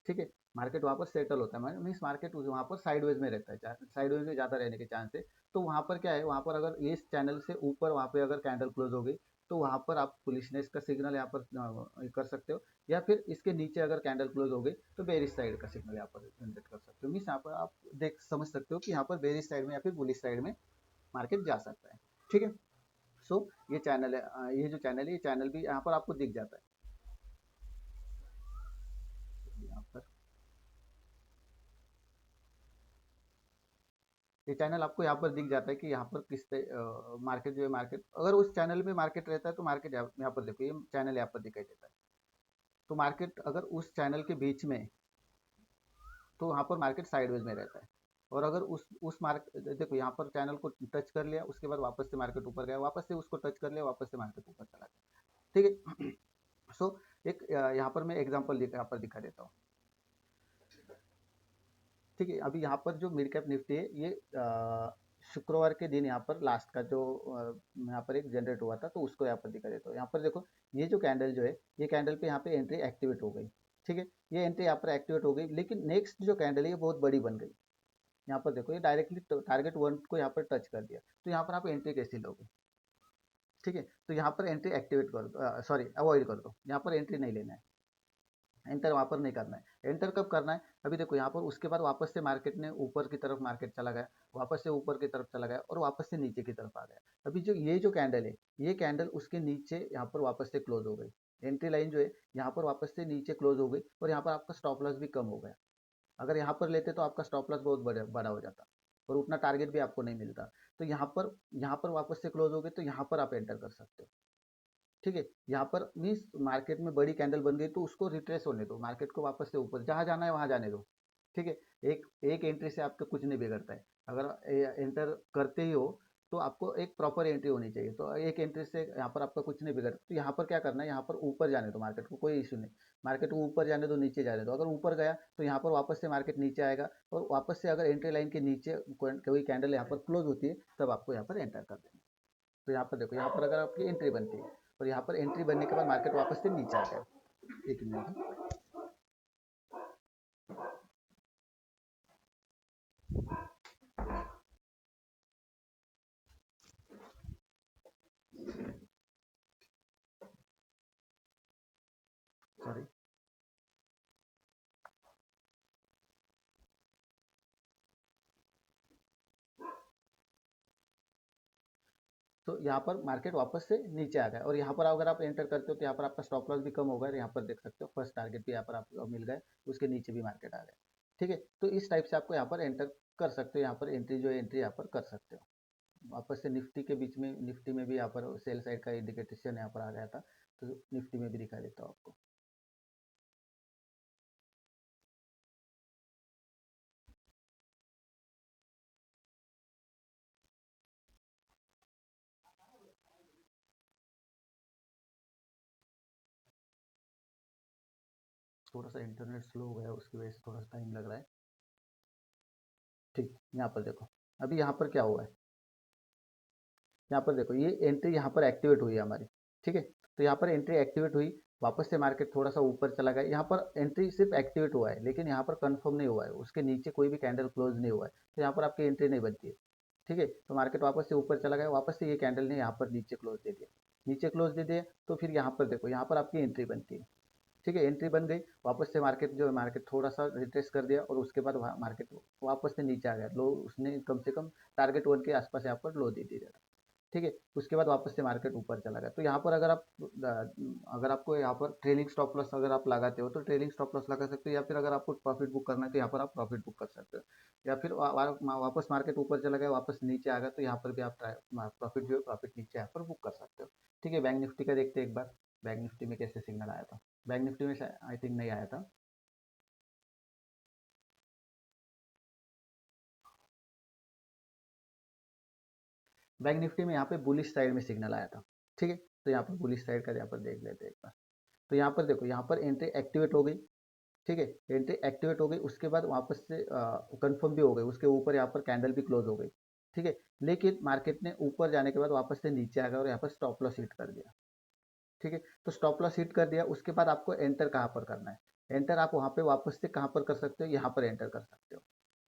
ठीक है। मार्केट वहाँ पर सेटल होता है, मीन्स मार्केट वहाँ पर साइडवेज में रहता है, साइडवेज में ज़्यादा रहने के चांस है। तो वहाँ पर क्या है, वहाँ पर अगर इस चैनल से ऊपर वहाँ पे अगर कैंडल क्लोज हो गई तो वहाँ पर आप बुलिशनेस का सिग्नल यहाँ पर कर सकते हो, या फिर इसके नीचे अगर कैंडल क्लोज हो गई तो बेरिश साइड का सिग्नल यहाँ पर जनरेट कर सकते हो। मीन्स यहाँ पर आप देख समझ सकते हो कि यहाँ पर बेरिश साइड में या फिर बुलिश साइड में मार्केट जा सकता है। ठीक है। सो ये चैनल है, ये जो चैनल है ये चैनल भी यहाँ पर आपको दिख जाता है। यहाँ पर ये चैनल आपको यहाँ पर दिख जाता है कि यहाँ पर किस पे मार्केट जो है, मार्केट अगर उस चैनल में मार्केट रहता है तो मार्केट यहाँ पर देखो ये चैनल यहाँ पर दिखाई देता है। तो मार्केट अगर उस चैनल के बीच में, तो वहाँ पर मार्केट साइडवेज में रहता है। और अगर उस मार्केट देखो यहाँ पर चैनल को टच कर लिया, उसके बाद वापस से मार्केट ऊपर गया, वापस से उसको टच कर लिया, वापस से मार्केट ऊपर चला गया। ठीक है। सो एक यहाँ पर मैं एग्जांपल यहाँ पर दिखा देता हूँ। ठीक है। अभी यहाँ पर जो मिड कैप निफ्टी है ये शुक्रवार के दिन यहाँ पर लास्ट का जो यहाँ पर एक जनरेट हुआ था, तो उसको यहाँ पर दिखा देता हूँ। यहाँ पर देखो ये जो कैंडल जो है, ये कैंडल पे यहाँ पे एंट्री एक्टिवेट हो गई। ठीक है। ये एंट्री यहाँ पर एक्टिवेट हो गई, लेकिन नेक्स्ट जो कैंडल है ये बहुत बड़ी बन गई। यहाँ पर देखो ये डायरेक्टली टारगेट 1 को यहाँ पर टच कर दिया, तो यहाँ पर आप एंट्री कैसे लोगे। ठीक है। तो यहाँ पर एंट्री एक्टिवेट कर दो, सॉरी अवॉइड कर दो, यहाँ पर एंट्री नहीं लेना है। एंटर वहाँ पर नहीं करना है। एंटर कब करना है, अभी देखो यहाँ पर उसके बाद वापस से मार्केट ने ऊपर की तरफ मार्केट चला गया, वापस से ऊपर की तरफ चला गया और वापस से नीचे की तरफ आ गया। अभी जो ये जो कैंडल है, ये कैंडल उसके नीचे यहाँ पर वापस से क्लोज हो गई। एंट्री लाइन जो है यहाँ पर वापस से नीचे क्लोज हो गई, और यहाँ पर आपका स्टॉप लॉस भी कम हो गया। अगर यहाँ पर लेते तो आपका स्टॉप लॉस बहुत बड़ा हो जाता और उतना टारगेट भी आपको नहीं मिलता। तो यहाँ पर वापस से क्लोज हो गई, तो यहाँ पर आप एंटर कर सकते हो। ठीक है। यहाँ पर मीन्स मार्केट में बड़ी कैंडल बन गई तो उसको रिट्रेस होने दो, मार्केट को वापस से ऊपर जहाँ जाना है वहाँ जाने दो। ठीक है। एक एक एंट्री से आपका कुछ नहीं बिगड़ता है। अगर एंटर करते ही हो तो आपको एक प्रॉपर एंट्री होनी चाहिए, तो एक एंट्री से यहाँ पर आपका कुछ नहीं बिगड़ता। तो यहाँ पर क्या करना है, यहाँ पर ऊपर जाने दो मार्केट को, कोई इशू नहीं। मार्केट को ऊपर जाने दो, नीचे जाने दो। अगर ऊपर गया तो यहाँ पर वापस से मार्केट नीचे आएगा, और वापस से अगर एंट्री लाइन के नीचे कोई कैंडल यहाँ पर क्लोज होती है तब आपको यहाँ पर एंटर कर देना। तो यहाँ पर देखो, यहाँ पर अगर आपकी एंट्री बनती है और यहाँ पर एंट्री बनने के बाद मार्केट वापस से नीचे आ गया। एक मिनट। सॉरी। तो यहाँ पर मार्केट वापस से नीचे आ गया, और यहाँ पर अगर आप एंटर करते हो तो यहाँ पर आपका स्टॉप लॉस भी कम होगा। यहाँ पर देख सकते हो फर्स्ट टारगेट भी यहाँ पर आपको मिल गए, उसके नीचे भी मार्केट आ गया। ठीक है। तो इस टाइप से आपको यहाँ पर एंटर कर सकते हो, यहाँ पर एंट्री जो है एंट्री यहाँ पर कर सकते हो। वापस से निफ्टी के बीच में, निफ्टी में भी यहाँ पर सेल साइड का इंडिकेशन यहाँ पर आ गया था, तो निफ्टी में भी दिखा देता हूँ आपको। थोड़ा सा इंटरनेट स्लो हो गया, उसकी वजह से थोड़ा सा टाइम लग रहा है। ठीक, यहाँ पर देखो, अभी यहाँ पर क्या हुआ है, यहाँ पर देखो ये एंट्री यहाँ पर एक्टिवेट हुई है हमारी। ठीक है, तो यहाँ पर एंट्री एक्टिवेट हुई, वापस से मार्केट थोड़ा सा ऊपर चला गया। यहाँ पर एंट्री सिर्फ एक्टिवेट हुआ है, लेकिन यहाँ पर कंफर्म नहीं हुआ है, उसके नीचे कोई भी कैंडल क्लोज नहीं हुआ है, तो यहाँ पर आपकी एंट्री नहीं बनती है। ठीक है, तो मार्केट वापस से ऊपर चला गया, वापस से ये कैंडल ने यहाँ पर नीचे क्लोज दे दिया, नीचे क्लोज दे दिया, तो फिर यहाँ पर देखो, यहाँ पर आपकी एंट्री बनती है। ठीक है, एंट्री बन गई, वापस से मार्केट जो है, मार्केट थोड़ा सा रिट्रेस कर दिया, और उसके बाद मार्केट वापस से नीचे आ गया, लो उसने कम से कम टारगेट वन के आसपास यहाँ पर लो दे दिया था। ठीक है, उसके बाद वापस से मार्केट ऊपर चला गया। तो यहाँ पर अगर आपको यहाँ पर ट्रेलिंग स्टॉप लॉस अगर आप लगाते हो, तो ट्रेलिंग स्टॉप लॉस लगा सकते हो, या फिर अगर आपको प्रॉफिट बुक करना है तो यहाँ पर आप प्रॉफिट बुक कर सकते हो, या फिर वापस मार्केट ऊपर चला गया, वापस नीचे आ गया, तो यहाँ पर भी आप प्रॉफिट जो है, प्रॉफिट नीचे यहाँ पर बुक कर सकते हो। ठीक है, बैंक निफ्टी का देखते हैं एक बार, बैंक निफ्टी में कैसे सिग्नल आया था। बैंक निफ्टी में आई थिंक नहीं आया था। बैंक निफ्टी में यहाँ पे बुलिश साइड में सिग्नल आया था। ठीक है, तो यहाँ पर बुलिश साइड का यहाँ पर देख लेते हैं एक बार। तो यहाँ पर देखो, यहाँ पर एंट्री एक्टिवेट हो गई। ठीक है, एंट्री एक्टिवेट हो गई, उसके बाद वापस से कंफर्म भी हो गई, उसके ऊपर यहाँ पर कैंडल भी क्लोज हो गई। ठीक है, लेकिन मार्केट ने ऊपर जाने के बाद वापस से नीचे आ गया, और यहाँ पर स्टॉप लॉस हिट कर दिया। ठीक है, तो स्टॉप लॉस हिट कर दिया, उसके बाद आपको एंटर कहाँ पर करना है, एंटर आप वहाँ पे वापस से कहाँ पर कर सकते हो, यहाँ पर एंटर कर सकते हो।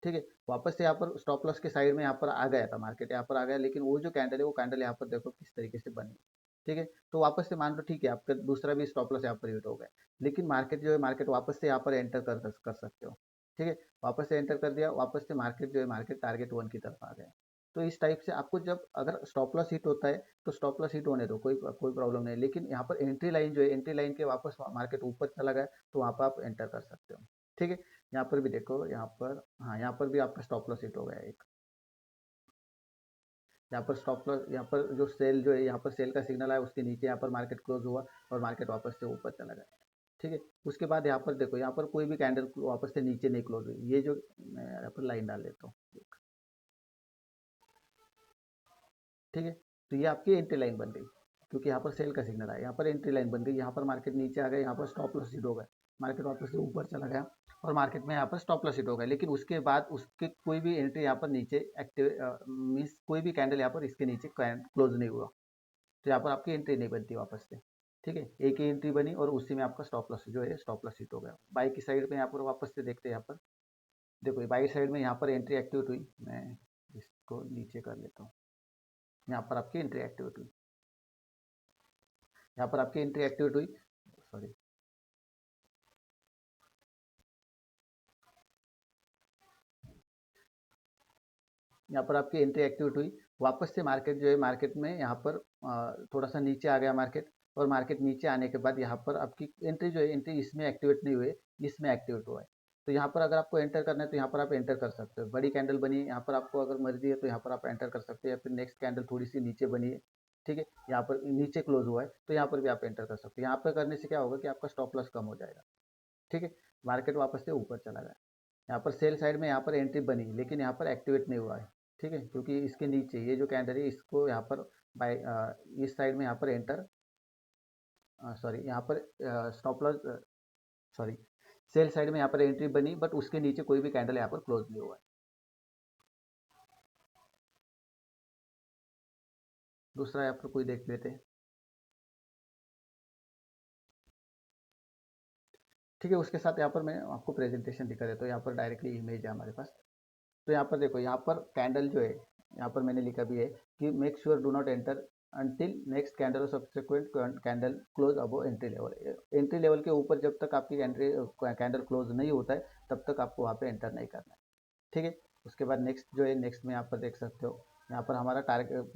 ठीक है, वापस से यहाँ पर स्टॉप लॉस के साइड में यहाँ पर आ गया था मार्केट, यहाँ पर आ गया, लेकिन वो जो कैंडल है, वो कैंडल यहाँ पर देखो किस तरीके से बनी। ठीक है, तो वापस से मान लो, ठीक है, आपका दूसरा भी स्टॉप लॉस यहाँ पर हिट हो गया, लेकिन मार्केट जो है, मार्केट वापस से यहाँ पर एंटर कर सकते हो। ठीक है, वापस से एंटर कर दिया, वापस से मार्केट जो है, मार्केट टारगेट वन की तरफ आ गया। तो इस टाइप से आपको, जब अगर स्टॉप लॉस हिट होता है, तो स्टॉप लॉस हिट होने दो, कोई कोई प्रॉब्लम नहीं, लेकिन यहाँ पर एंट्री लाइन जो है, एंट्री लाइन के वापस मार्केट ऊपर चला गया, तो वहाँ पर आप एंटर कर सकते हो। ठीक है, यहाँ पर भी देखो, यहाँ पर, हाँ, यहाँ पर भी आपका स्टॉप लॉस हिट हो गया एक। यहाँ पर स्टॉप लॉस, यहाँ पर जो सेल जो है, यहाँ पर सेल का सिग्नल आया, उसके नीचे यहाँ पर मार्केट क्लोज हुआ, और मार्केट वापस से ऊपर चला गया। ठीक है, उसके बाद यहाँ पर देखो, यहाँ पर कोई भी कैंडल वापस से नीचे नहीं क्लोज हुई, ये जो मैं यहाँ पर लाइन डाल देता हूँ। ठीक है, तो ये आपकी एंट्री लाइन बन गई, क्योंकि यहाँ पर सेल का सिग्नल आया, यहाँ पर एंट्री लाइन बन गई, यहाँ पर मार्केट नीचे आ गया, यहाँ पर स्टॉप लॉस हिट हो गया, मार्केट वापस से ऊपर चला गया, और मार्केट में यहाँ पर स्टॉप लॉस हिट हो गया, लेकिन उसके बाद उसके कोई भी एंट्री यहाँ पर नीचे एक्टिव मीन्स कोई भी कैंडल यहाँ पर इसके नीचे क्लोज नहीं हुआ, तो यहाँ पर आपकी एंट्री नहीं बनती वापस से। ठीक है, एक ही एंट्री बनी, और उसी में आपका स्टॉप लॉस जो है, स्टॉप लॉस हिट हो गया। बाई की साइड में यहाँ पर वापस से देखते हैं, यहाँ पर देखो, बाई साइड में यहाँ पर एंट्री एक्टिवेट हुई, मैं इसको नीचे कर लेता हूँ, यहाँ पर आपकी एंट्री एक्टिवेट हुई, यहाँ पर आपकी एंट्री एक्टिवेट हुई, सॉरी, यहाँ पर आपकी एंट्री एक्टिवेट हुई, वापस से मार्केट जो है, मार्केट में यहाँ पर थोड़ा सा नीचे आ गया मार्केट, और मार्केट नीचे आने के बाद यहाँ पर आपकी एंट्री जो है, एंट्री इसमें एक्टिवेट नहीं हुई, इसमें एक्टिवेट हुआ है। तो यहाँ पर अगर आपको एंटर करना है, तो यहाँ पर आप एंटर कर सकते हो, बड़ी कैंडल बनी है, यहाँ पर आपको अगर मर्जी है तो यहाँ पर आप एंटर कर सकते हो, या फिर नेक्स्ट कैंडल थोड़ी सी नीचे बनी है, ठीक है, यहाँ पर नीचे क्लोज हुआ है, तो यहाँ पर भी आप एंटर कर सकते हो। यहाँ पर करने से क्या होगा कि आपका स्टॉप लॉस कम हो जाएगा। ठीक है, मार्केट वापस से ऊपर चला गया, यहाँ पर सेल साइड में यहाँ पर एंट्री बनी, लेकिन यहाँ पर एक्टिवेट नहीं हुआ है। ठीक है, क्योंकि इसके नीचे ये जो कैंडल है, इसको यहाँ पर बाय इस साइड में यहाँ पर एंटर, सॉरी, यहाँ पर stop loss, sorry, sell side में यहाँ पर एंट्री बनी, बट उसके नीचे कोई भी कैंडल यहाँ पर क्लोज नहीं हुआ है। दूसरा यहाँ पर कोई देख लेते हैं। ठीक है, उसके साथ यहाँ पर मैं आपको प्रेजेंटेशन दिखा देता हूँ, यहाँ पर डायरेक्टली इमेज है हमारे पास। तो यहाँ पर देखो, यहाँ पर कैंडल जो है, यहाँ पर मैंने लिखा भी है कि make sure do not enter until next candle और सब्सिक्वेंट कैंडल क्लोज अबो एंट्री लेवल। एंट्री लेवल के ऊपर जब तक आपकी एंट्री कैंडल क्लोज नहीं होता है, तब तक आपको वहाँ पे एंटर नहीं करना है। ठीक है, उसके बाद नेक्स्ट जो है, नेक्स्ट में यहाँ पर देख सकते हो, यहाँ पर हमारा टारगेट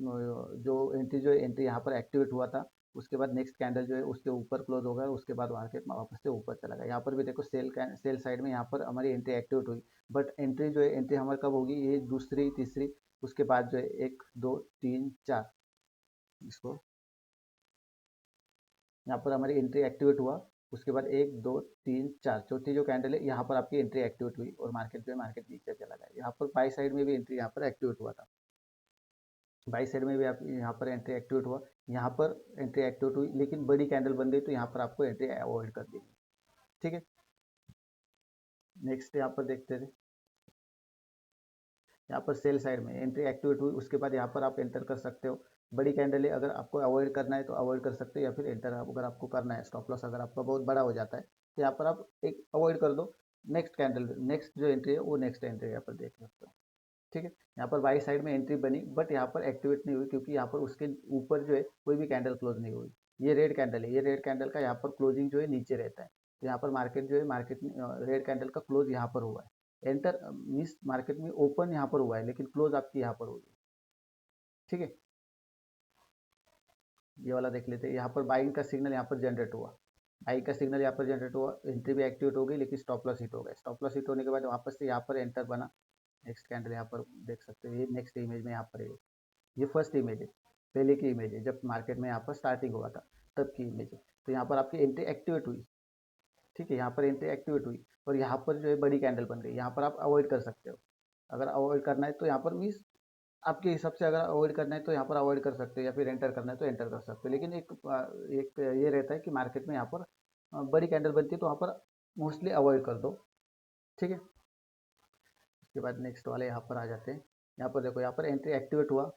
जो एंट्री जो है, एंट्री यहाँ पर एक्टिवेट हुआ था, उसके बाद नेक्स्ट कैंडल जो है, उसके ऊपर क्लोज हो गया, उसके बाद मार्केट वापस से ऊपर चला गया। यहाँ पर भी देखो, सेल साइड में यहाँ पर हमारी एंट्री एक्टिवेट हुई, बट एंट्री जो है, एंट्री हमारी कब होगी, ये दूसरी तीसरी, उसके बाद जो है, एक दो तीन चार, इसको यहाँ पर हमारी एंट्री एक्टिवेट हुआ, उसके बाद एक दो तीन चार, चौथी जो कैंडल है, यहाँ पर आपकी एंट्री एक्टिवेट हुई, और मार्केट जो है, मार्केट नीचे चला गया। यहाँ पर बाई साइड में भी एंट्री यहाँ पर एक्टिवेट हुआ था, बाई साइड में भी आप यहाँ पर एंट्री एक्टिवेट हुआ, यहाँ पर एंट्री एक्टिवेट हुई, लेकिन बड़ी कैंडल बन गई, तो यहाँ पर आपको एंट्री अवॉइड कर दी। ठीक है, नेक्स्ट यहाँ पर देखते थे, यहाँ पर सेल साइड में एंट्री एक्टिवेट हुई, उसके बाद यहाँ पर आप एंटर कर सकते हो। बड़ी कैंडल है, अगर आपको अवॉइड करना है तो अवॉइड कर सकते हो, या फिर एंटर अगर आपको करना है। स्टॉप लॉस अगर आपका बहुत बड़ा हो जाता है तो यहाँ पर आप एक अवॉइड कर दो। नेक्स्ट कैंडल, नेक्स्ट जो एंट्री है वो नेक्स्ट एंट्री यहाँ पर देख सकते हो। ठीक है, यहाँ पर बाई साइड में एंट्री बनी, बट यहाँ पर एक्टिवेट नहीं हुई, क्योंकि यहाँ पर उसके ऊपर जो है कोई भी कैंडल क्लोज नहीं हुई। ये रेड कैंडल है, ये रेड कैंडल का यहाँ पर क्लोजिंग जो है नीचे रहता है। तो यहाँ पर मार्केट जो है, मार्केट रेड कैंडल का क्लोज यहाँ पर हुआ है। एंटर मीन्स मार्केट में ओपन यहाँ पर हुआ है, लेकिन क्लोज आपकी यहाँ पर हुई है। ठीक है, ये वाला देख लेते हैं। यहाँ पर बाइंग का सिग्नल यहाँ पर जनरेट हुआ, बाइंग का सिग्नल यहाँ पर जनरेट हुआ, एंट्री भी एक्टिवेट हो गई, लेकिन स्टॉप लॉस हिट हो गया। स्टॉप लॉस हिट होने के बाद वापस से यहाँ पर एंटर बना। नेक्स्ट कैंडल यहाँ पर देख सकते हो, ये नेक्स्ट इमेज में यहाँ पर है, ये फर्स्ट इमेज है, पहले की इमेज है जब मार्केट में यहाँ पर स्टार्टिंग हुआ था तब की इमेज है। तो यहाँ पर आपकी एंट्री एक्टिवेट हुई। ठीक है, यहाँ पर एंट्री एक्टिवेट हुई और यहाँ पर जो है बड़ी कैंडल बन गई। यहाँ पर आप अवॉइड कर सकते हो, अगर अवॉइड करना है तो यहाँ पर मीन्स आपके हिसाब से अगर अवॉइड करना है तो यहाँ पर अवॉइड कर सकते हो, या फिर एंटर करना है तो एंटर कर सकते हो। लेकिन एक ये रहता है कि मार्केट में यहाँ पर बड़ी कैंडल बनती है तो वहाँ पर मोस्टली अवॉइड कर दो। ठीक है, उसके बाद नेक्स्ट वाले यहाँ पर आ जाते हैं। यहाँ पर देखो, यहाँ पर एंट्री एक्टिवेट हुआ,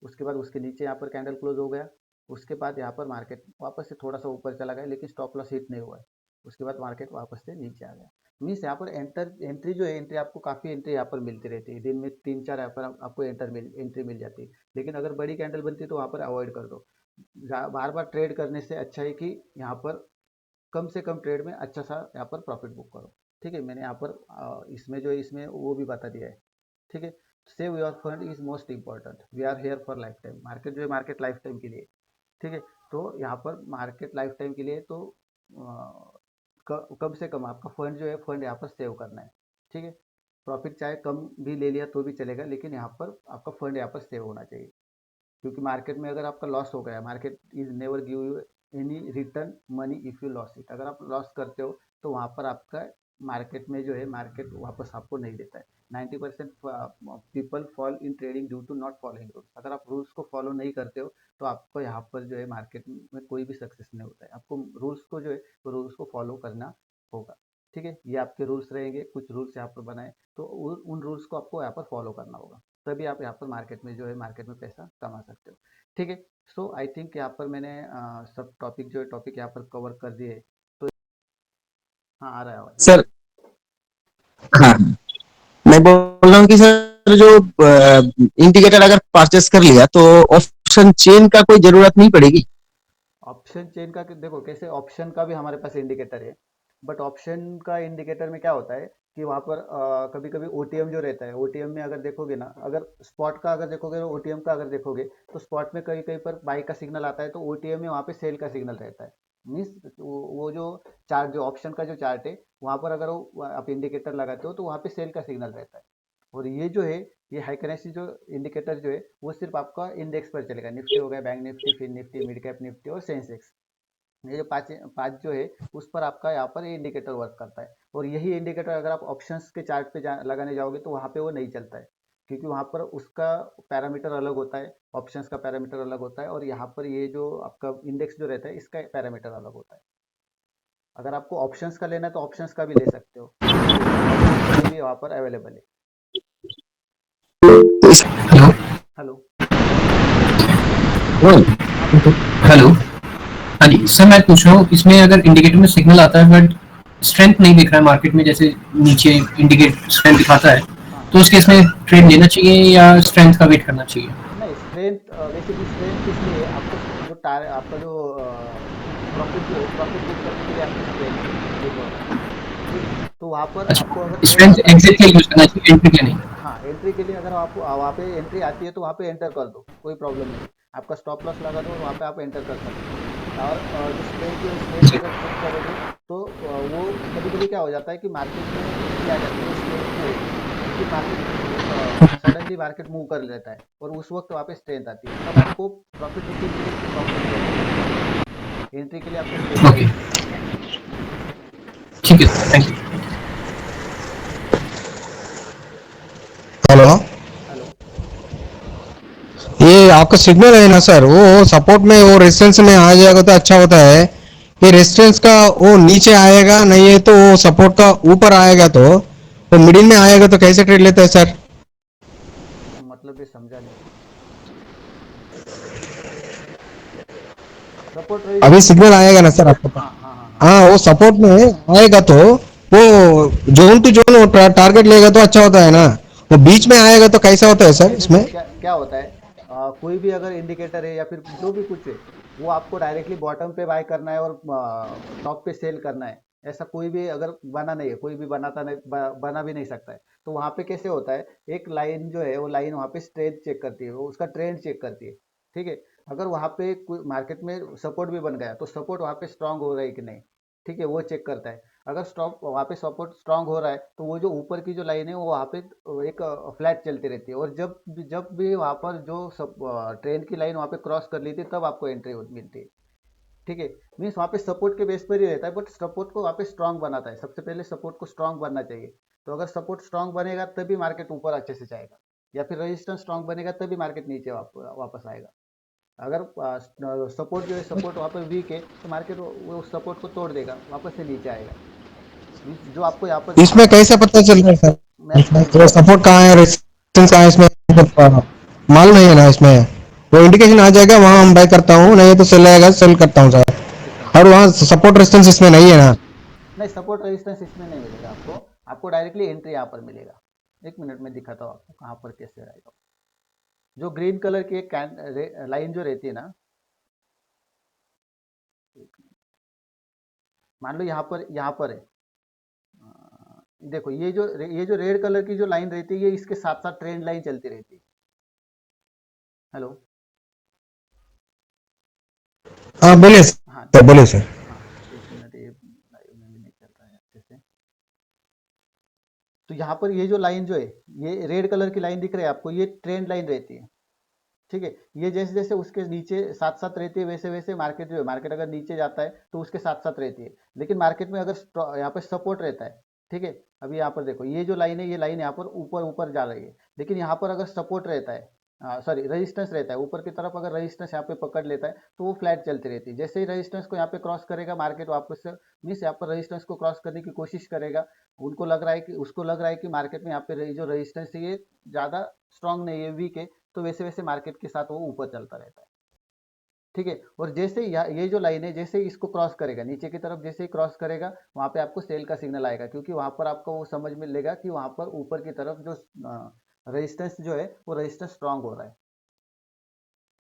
उसके बाद उसके नीचे यहाँ पर कैंडल क्लोज हो गया। उसके बाद यहाँ पर मार्केट वापस से थोड़ा सा ऊपर चला गया, लेकिन स्टॉप लॉस हिट नहीं हुआ है। उसके बाद मार्केट वापस से नीचे आ गया। मीन्स यहाँ पर एंट्री जो है, एंट्री आपको काफ़ी एंट्री यहाँ पर मिलती रहती है, दिन में 3-4 यहाँ पर आपको एंट्री मिल जाती है। लेकिन अगर बड़ी कैंडल बनती है तो वहाँ पर अवॉइड कर दो। बार बार ट्रेड करने से अच्छा है कि यहाँ पर कम से कम ट्रेड में अच्छा सा यहाँ पर प्रॉफिट बुक करो। ठीक है, मैंने यहाँ पर इसमें जो है, इसमें वो भी बता दिया है। ठीक है, save your fund is most important, we are here for lifetime. Market जो है, मार्केट लाइफ टाइम के लिए। ठीक है, तो यहाँ पर मार्केट लाइफ टाइम के लिए तो कम से कम आपका फंड जो है, फंड यहाँ पर सेव करना है। ठीक है, प्रॉफिट चाहे कम भी ले लिया तो भी चलेगा, लेकिन यहाँ पर आपका फंड यहाँ पर सेव होना चाहिए। क्योंकि मार्केट में अगर आपका लॉस हो गया, market is never give you any return money if you loss it. अगर आप लॉस करते हो तो वहाँ पर आपका मार्केट में जो है, मार्केट वापस आपको नहीं देता है। 90% people fall in trading due to not following rules. अगर आप रूल्स को फॉलो नहीं करते हो तो आपको यहाँ पर जो है मार्केट में कोई भी सक्सेस नहीं होता है। आपको रूल्स को जो है, वो रूल्स को फॉलो करना होगा। ठीक है, ये आपके रूल्स रहेंगे, कुछ रूल्स यहाँ पर बनाए तो उन रूल्स को आपको यहाँ पर फॉलो करना होगा, तभी आप यहाँ पर मार्केट में जो है, मार्केट में पैसा कमा सकते हो। ठीक है, सो आई थिंक यहाँ पर मैंने सब टॉपिक जो है, टॉपिक यहाँ पर कवर कर दिए। तो हाँ, आ रहा है आवाज। सर। हाँ, मैं बोल रहा हूँ कि सर जो इंडिकेटर अगर परचेस कर लिया तो ऑप्शन चेन का कोई जरूरत नहीं पड़ेगी। ऑप्शन चेन का देखो, कैसे ऑप्शन का भी हमारे पास इंडिकेटर है, बट ऑप्शन का इंडिकेटर में क्या होता है कि वहाँ पर कभी कभी ओटीएम जो रहता है, ओटीएम में अगर देखोगे ना, अगर स्पॉट का अगर देखोगे, ओटीएम का अगर देखोगे तो स्पॉट में कहीं कहीं पर बाई का सिग्नल आता है, तो ओटीएम में वहाँ पे सेल का सिग्नल रहता है। मीन्स वो जो चार्ट, जो ऑप्शन का जो चार्ट है, वहाँ पर अगर वो आप इंडिकेटर लगाते हो तो वहाँ पे सेल का सिग्नल रहता है। और ये जो है, ये हाई करेंसी जो इंडिकेटर जो है, वो सिर्फ आपका इंडेक्स पर चलेगा। निफ्टी हो गया, bank Nifty, fin Nifty, mid cap Nifty और सेंसेक्स, ये जो पांच पांच जो है, उस पर आपका यहाँ पर ये इंडिकेटर वर्क करता है। और यही इंडिकेटर अगर आप ऑप्शंस के चार्ट पे लगाने जाओगे तो वहाँ पे वो नहीं चलता है, क्योंकि वहाँ पर उसका पैरामीटर अलग होता है, ऑप्शंस का पैरामीटर अलग होता है, और यहाँ पर ये जो आपका इंडेक्स जो रहता है, इसका पैरामीटर अलग होता है। अगर आपको ऑप्शंस का लेना है तो ऑप्शंस का भी ले सकते हो, ऑप्शंस के लिए भी वहाँ पर अवेलेबल है। तो हेलो। हेलो। हाँ हेलो। बोलिए। हेलो। हाँ जी सर, मैं पूछ रहा हूँ इसमें अगर इंडिकेटर में सिग्नल आता है बट स्ट्रेंथ नहीं दिख रहा है मार्केट में, जैसे नीचे इंडिकेट स्ट्रेंथ दिखाता है, हाँ, तो उस केस में ट्रेड लेना चाहिए या स्ट्रेंथ का वेट करना चाहिए? नहीं, स्ट्रेंथ बेसिकली स्ट्रेंथ किस लिए है? आपको जो आपका जो प्रॉफिट जो है, प्रॉफिट बुक करने के लिए आपको स्ट्रेंथ है, ये बोल रहा हूँ। ठीक है, तो वहाँ पर आपको अगर अच्छा, ट्रेड स्ट्रेंथ करना है, एग्जिट के लिए यूज करना चाहिए, एंट्री के नहीं? हाँ, एंट्री के लिए अगर आपको वहाँ पे एंट्री आती है तो वहाँ पे एंटर कर दो, कोई प्रॉब्लम नहीं। आपका स्टॉप लॉस लगा दो और वहाँ पे आप एंटर कर सकते हो। और जो स्ट्रेंथ जो स्ट्रेंथ जी। अगर चेक करोगे तो वो कभी कभी क्या हो जाता है कि मार्केट में एंट्री आ जाती है स्ट्रेंथ जो है, फिर मार्केट सडनली मार्केट मूव कर लेता है, और उस वक्त वहाँ पे स्ट्रेंथ आती है, तब आपको प्रॉफिट बुकिंग के लिए प्रॉफिट बुक करना है। एंट्री के लिए आपको स्ट्रेंथ ओके, चाहिए। ठीक है, थैंक यू। हेलो। हेलो। ये आपका सिग्नल है ना सर, वो सपोर्ट में, वो रेजिस्टेंस में आ जाएगा तो अच्छा होता है। ये रेजिस्टेंस का वो नीचे आएगा, नहीं है तो वो सपोर्ट का ऊपर आएगा, तो वो मिडिल में आएगा तो कैसे ट्रेड लेता है सर? मतलब ये समझा नहीं। सपोर्ट अभी रेजिस्टेंस सिग्नल आएगा ना सर आपको? हाँ हाँ हाँ हाँ। हाँ, वो सपोर्ट में आएगा तो वो जोन टू जोन टारगेट लेगा तो अच्छा होता है ना। वो बीच में आएगा तो कैसा होता है सर नहीं देखो इसमें? क्या क्या होता है, कोई भी अगर इंडिकेटर है या फिर जो भी कुछ है, वो आपको डायरेक्टली बॉटम पे बाय करना है और टॉप पे सेल करना है। ऐसा कोई भी अगर बना नहीं है, कोई भी बनाता नहीं, बना भी नहीं सकता है। तो वहाँ पे कैसे होता है, एक लाइन जो है वो लाइन वहाँ पे स्ट्रेंथ चेक करती है, वो उसका ट्रेंड चेक करती है। ठीक है, अगर वहाँ पे कोई मार्केट में सपोर्ट भी बन गया तो सपोर्ट वहाँ पे स्ट्रांग हो रहा है कि नहीं, ठीक है, वो चेक करता है। अगर स्टॉप वहाँ पे सपोर्ट स्ट्रांग हो रहा है तो वो जो ऊपर की जो लाइन है वो वहाँ पे एक फ्लैट चलती रहती है, और जब भी वहाँ पर जो ट्रेंड की लाइन वहाँ पे क्रॉस कर ली थी तब आपको एंट्री मिलती है। ठीक है, मीन्स वहाँ पे सपोर्ट के बेस पर ही रहता है, बट सपोर्ट को वहाँ पे स्ट्रांग बनाता है, सबसे पहले सपोर्ट को स्ट्रांग बनना चाहिए। तो अगर सपोर्ट स्ट्रांग बनेगा तभी मार्केट ऊपर अच्छे से जाएगा, या फिर रेजिस्टेंस स्ट्रांग बनेगा तभी मार्केट नीचे वापस आएगा। अगर सपोर्ट जो है सपोर्ट वहाँ पर वीक है तो मार्केट वो सपोर्ट को तोड़ देगा, वापस से नीचे आएगा। मीन्स जो आपको यहाँ पर दिख रहा इसमें है, कैसे पता चल रहा है सर? इसमें मैं तो सपोर्ट कहाँ है, रेजिस्टेंस कहाँ है, इसमें मालूम नहीं है ना इसमें। वो इंडिकेशन आ जाएगा, वहां हम बाय करता हूँ, नहीं तो सेल आएगा, सेल करता हूँ सर। एक सेकंड। और वहाँ सपोर्ट रेजिस्टेंस इसमें नहीं है ना? नहीं, सपोर्ट रेजिस्टेंस इसमें नहीं मिलेगा आपको, आपको डायरेक्टली एंट्री यहाँ पर मिलेगा। एक मिनट में दिखाता हूँ आपको कहाँ पर कैसे आएगा। जो ग्रीन कलर की एक लाइन जो रहती है ना, मान लो यहाँ पर है, देखो ये जो रेड कलर की जो लाइन रहती है, ये इसके साथ साथ ट्रेंड लाइन चलती रहती है। हेलो। हाँ बोलिए हाँ सर, बोलिए सर। हाँ, एक मिनट, ये लाइव में भी नहीं चल रहा है अच्छे से। तो यहाँ पर ये जो लाइन जो है, ये रेड कलर की लाइन दिख रही है आपको, ये ट्रेंड लाइन रहती है। ठीक है, ये जैसे जैसे उसके नीचे साथ साथ रहती है, वैसे वैसे मार्केट जो है, मार्केट अगर नीचे जाता है तो उसके साथ साथ रहती है। लेकिन मार्केट में अगर यहाँ पे सपोर्ट रहता है, ठीक है, अभी यहाँ पर देखो ये जो लाइन है, ये लाइन यहाँ पर ऊपर ऊपर जा रही है, लेकिन यहाँ पर अगर सपोर्ट रहता है, सॉरी रेजिस्टेंस रहता है ऊपर की तरफ, अगर रेजिस्टेंस यहाँ पे पकड़ लेता है तो वो फ्लैट चलती रहती है। जैसे ही रेजिस्टेंस को यहाँ पे क्रॉस करेगा मार्केट वापस से, मीन्स यहाँ पर रेजिस्टेंस को क्रॉस करने की कोशिश करेगा। उनको लग रहा है कि उसको लग रहा है कि मार्केट में यहाँ पे जो रेजिस्टेंस है ये ज़्यादा स्ट्रांग नहीं है, वीक है, तो वैसे वैसे मार्केट के साथ वो ऊपर चलता रहता है। ठीक है, और जैसे ही ये जो लाइन है, जैसे ही इसको क्रॉस करेगा नीचे की तरफ, जैसे ही क्रॉस करेगा वहां पे आपको सेल का सिग्नल आएगा, क्योंकि वहां पर आपको वो समझ में लेगा कि वहां पर ऊपर की तरफ जो रेजिस्टेंस जो है वो रेजिस्टेंस स्ट्रांग हो रहा है।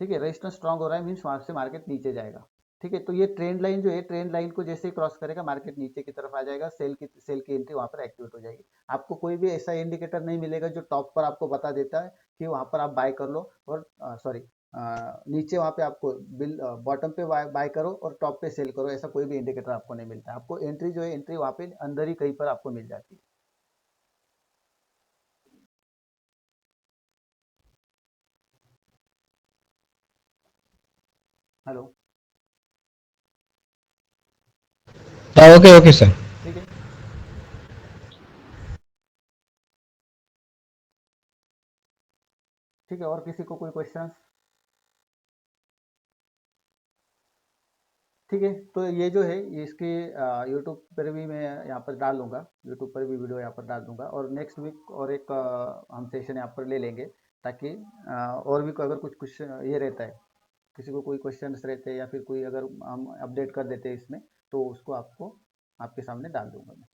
ठीक है, रेजिस्टेंस स्ट्रांग हो रहा है, मीन्स वहां से मार्केट नीचे जाएगा। ठीक है, तो ये ट्रेंड लाइन जो है, ट्रेंड लाइन को जैसे ही क्रॉस करेगा मार्केट नीचे की तरफ आ जाएगा, सेल की एंट्री वहां पर एक्टिवेट हो जाएगी। आपको कोई भी ऐसा इंडिकेटर नहीं मिलेगा जो टॉप पर आपको बता देता है कि वहां पर आप बाय कर लो, और सॉरी नीचे वहां पे आपको बिल बॉटम पे बाय करो और टॉप पे सेल करो, ऐसा कोई भी इंडिकेटर आपको नहीं मिलता। आपको एंट्री जो है, एंट्री वहां पे अंदर ही कहीं पर आपको मिल जाती है। हेलो। हाँ, ओके ओके सर। ठीक है। ठीक है, और किसी को कोई क्वेश्चन? ठीक है, तो ये जो है ये इसके यूट्यूब पर भी मैं यहाँ पर डाल दूंगा, यूट्यूब पर भी वीडियो यहाँ पर डाल दूंगा, और नेक्स्ट वीक और एक हम सेशन यहाँ पर ले लेंगे, ताकि और भी अगर कुछ कुछ ये रहता है, किसी को कोई क्वेश्चंस रहते हैं या फिर कोई अगर हम अपडेट कर देते हैं इसमें, तो उसको आपको आपके सामने डाल दूंगा मैं।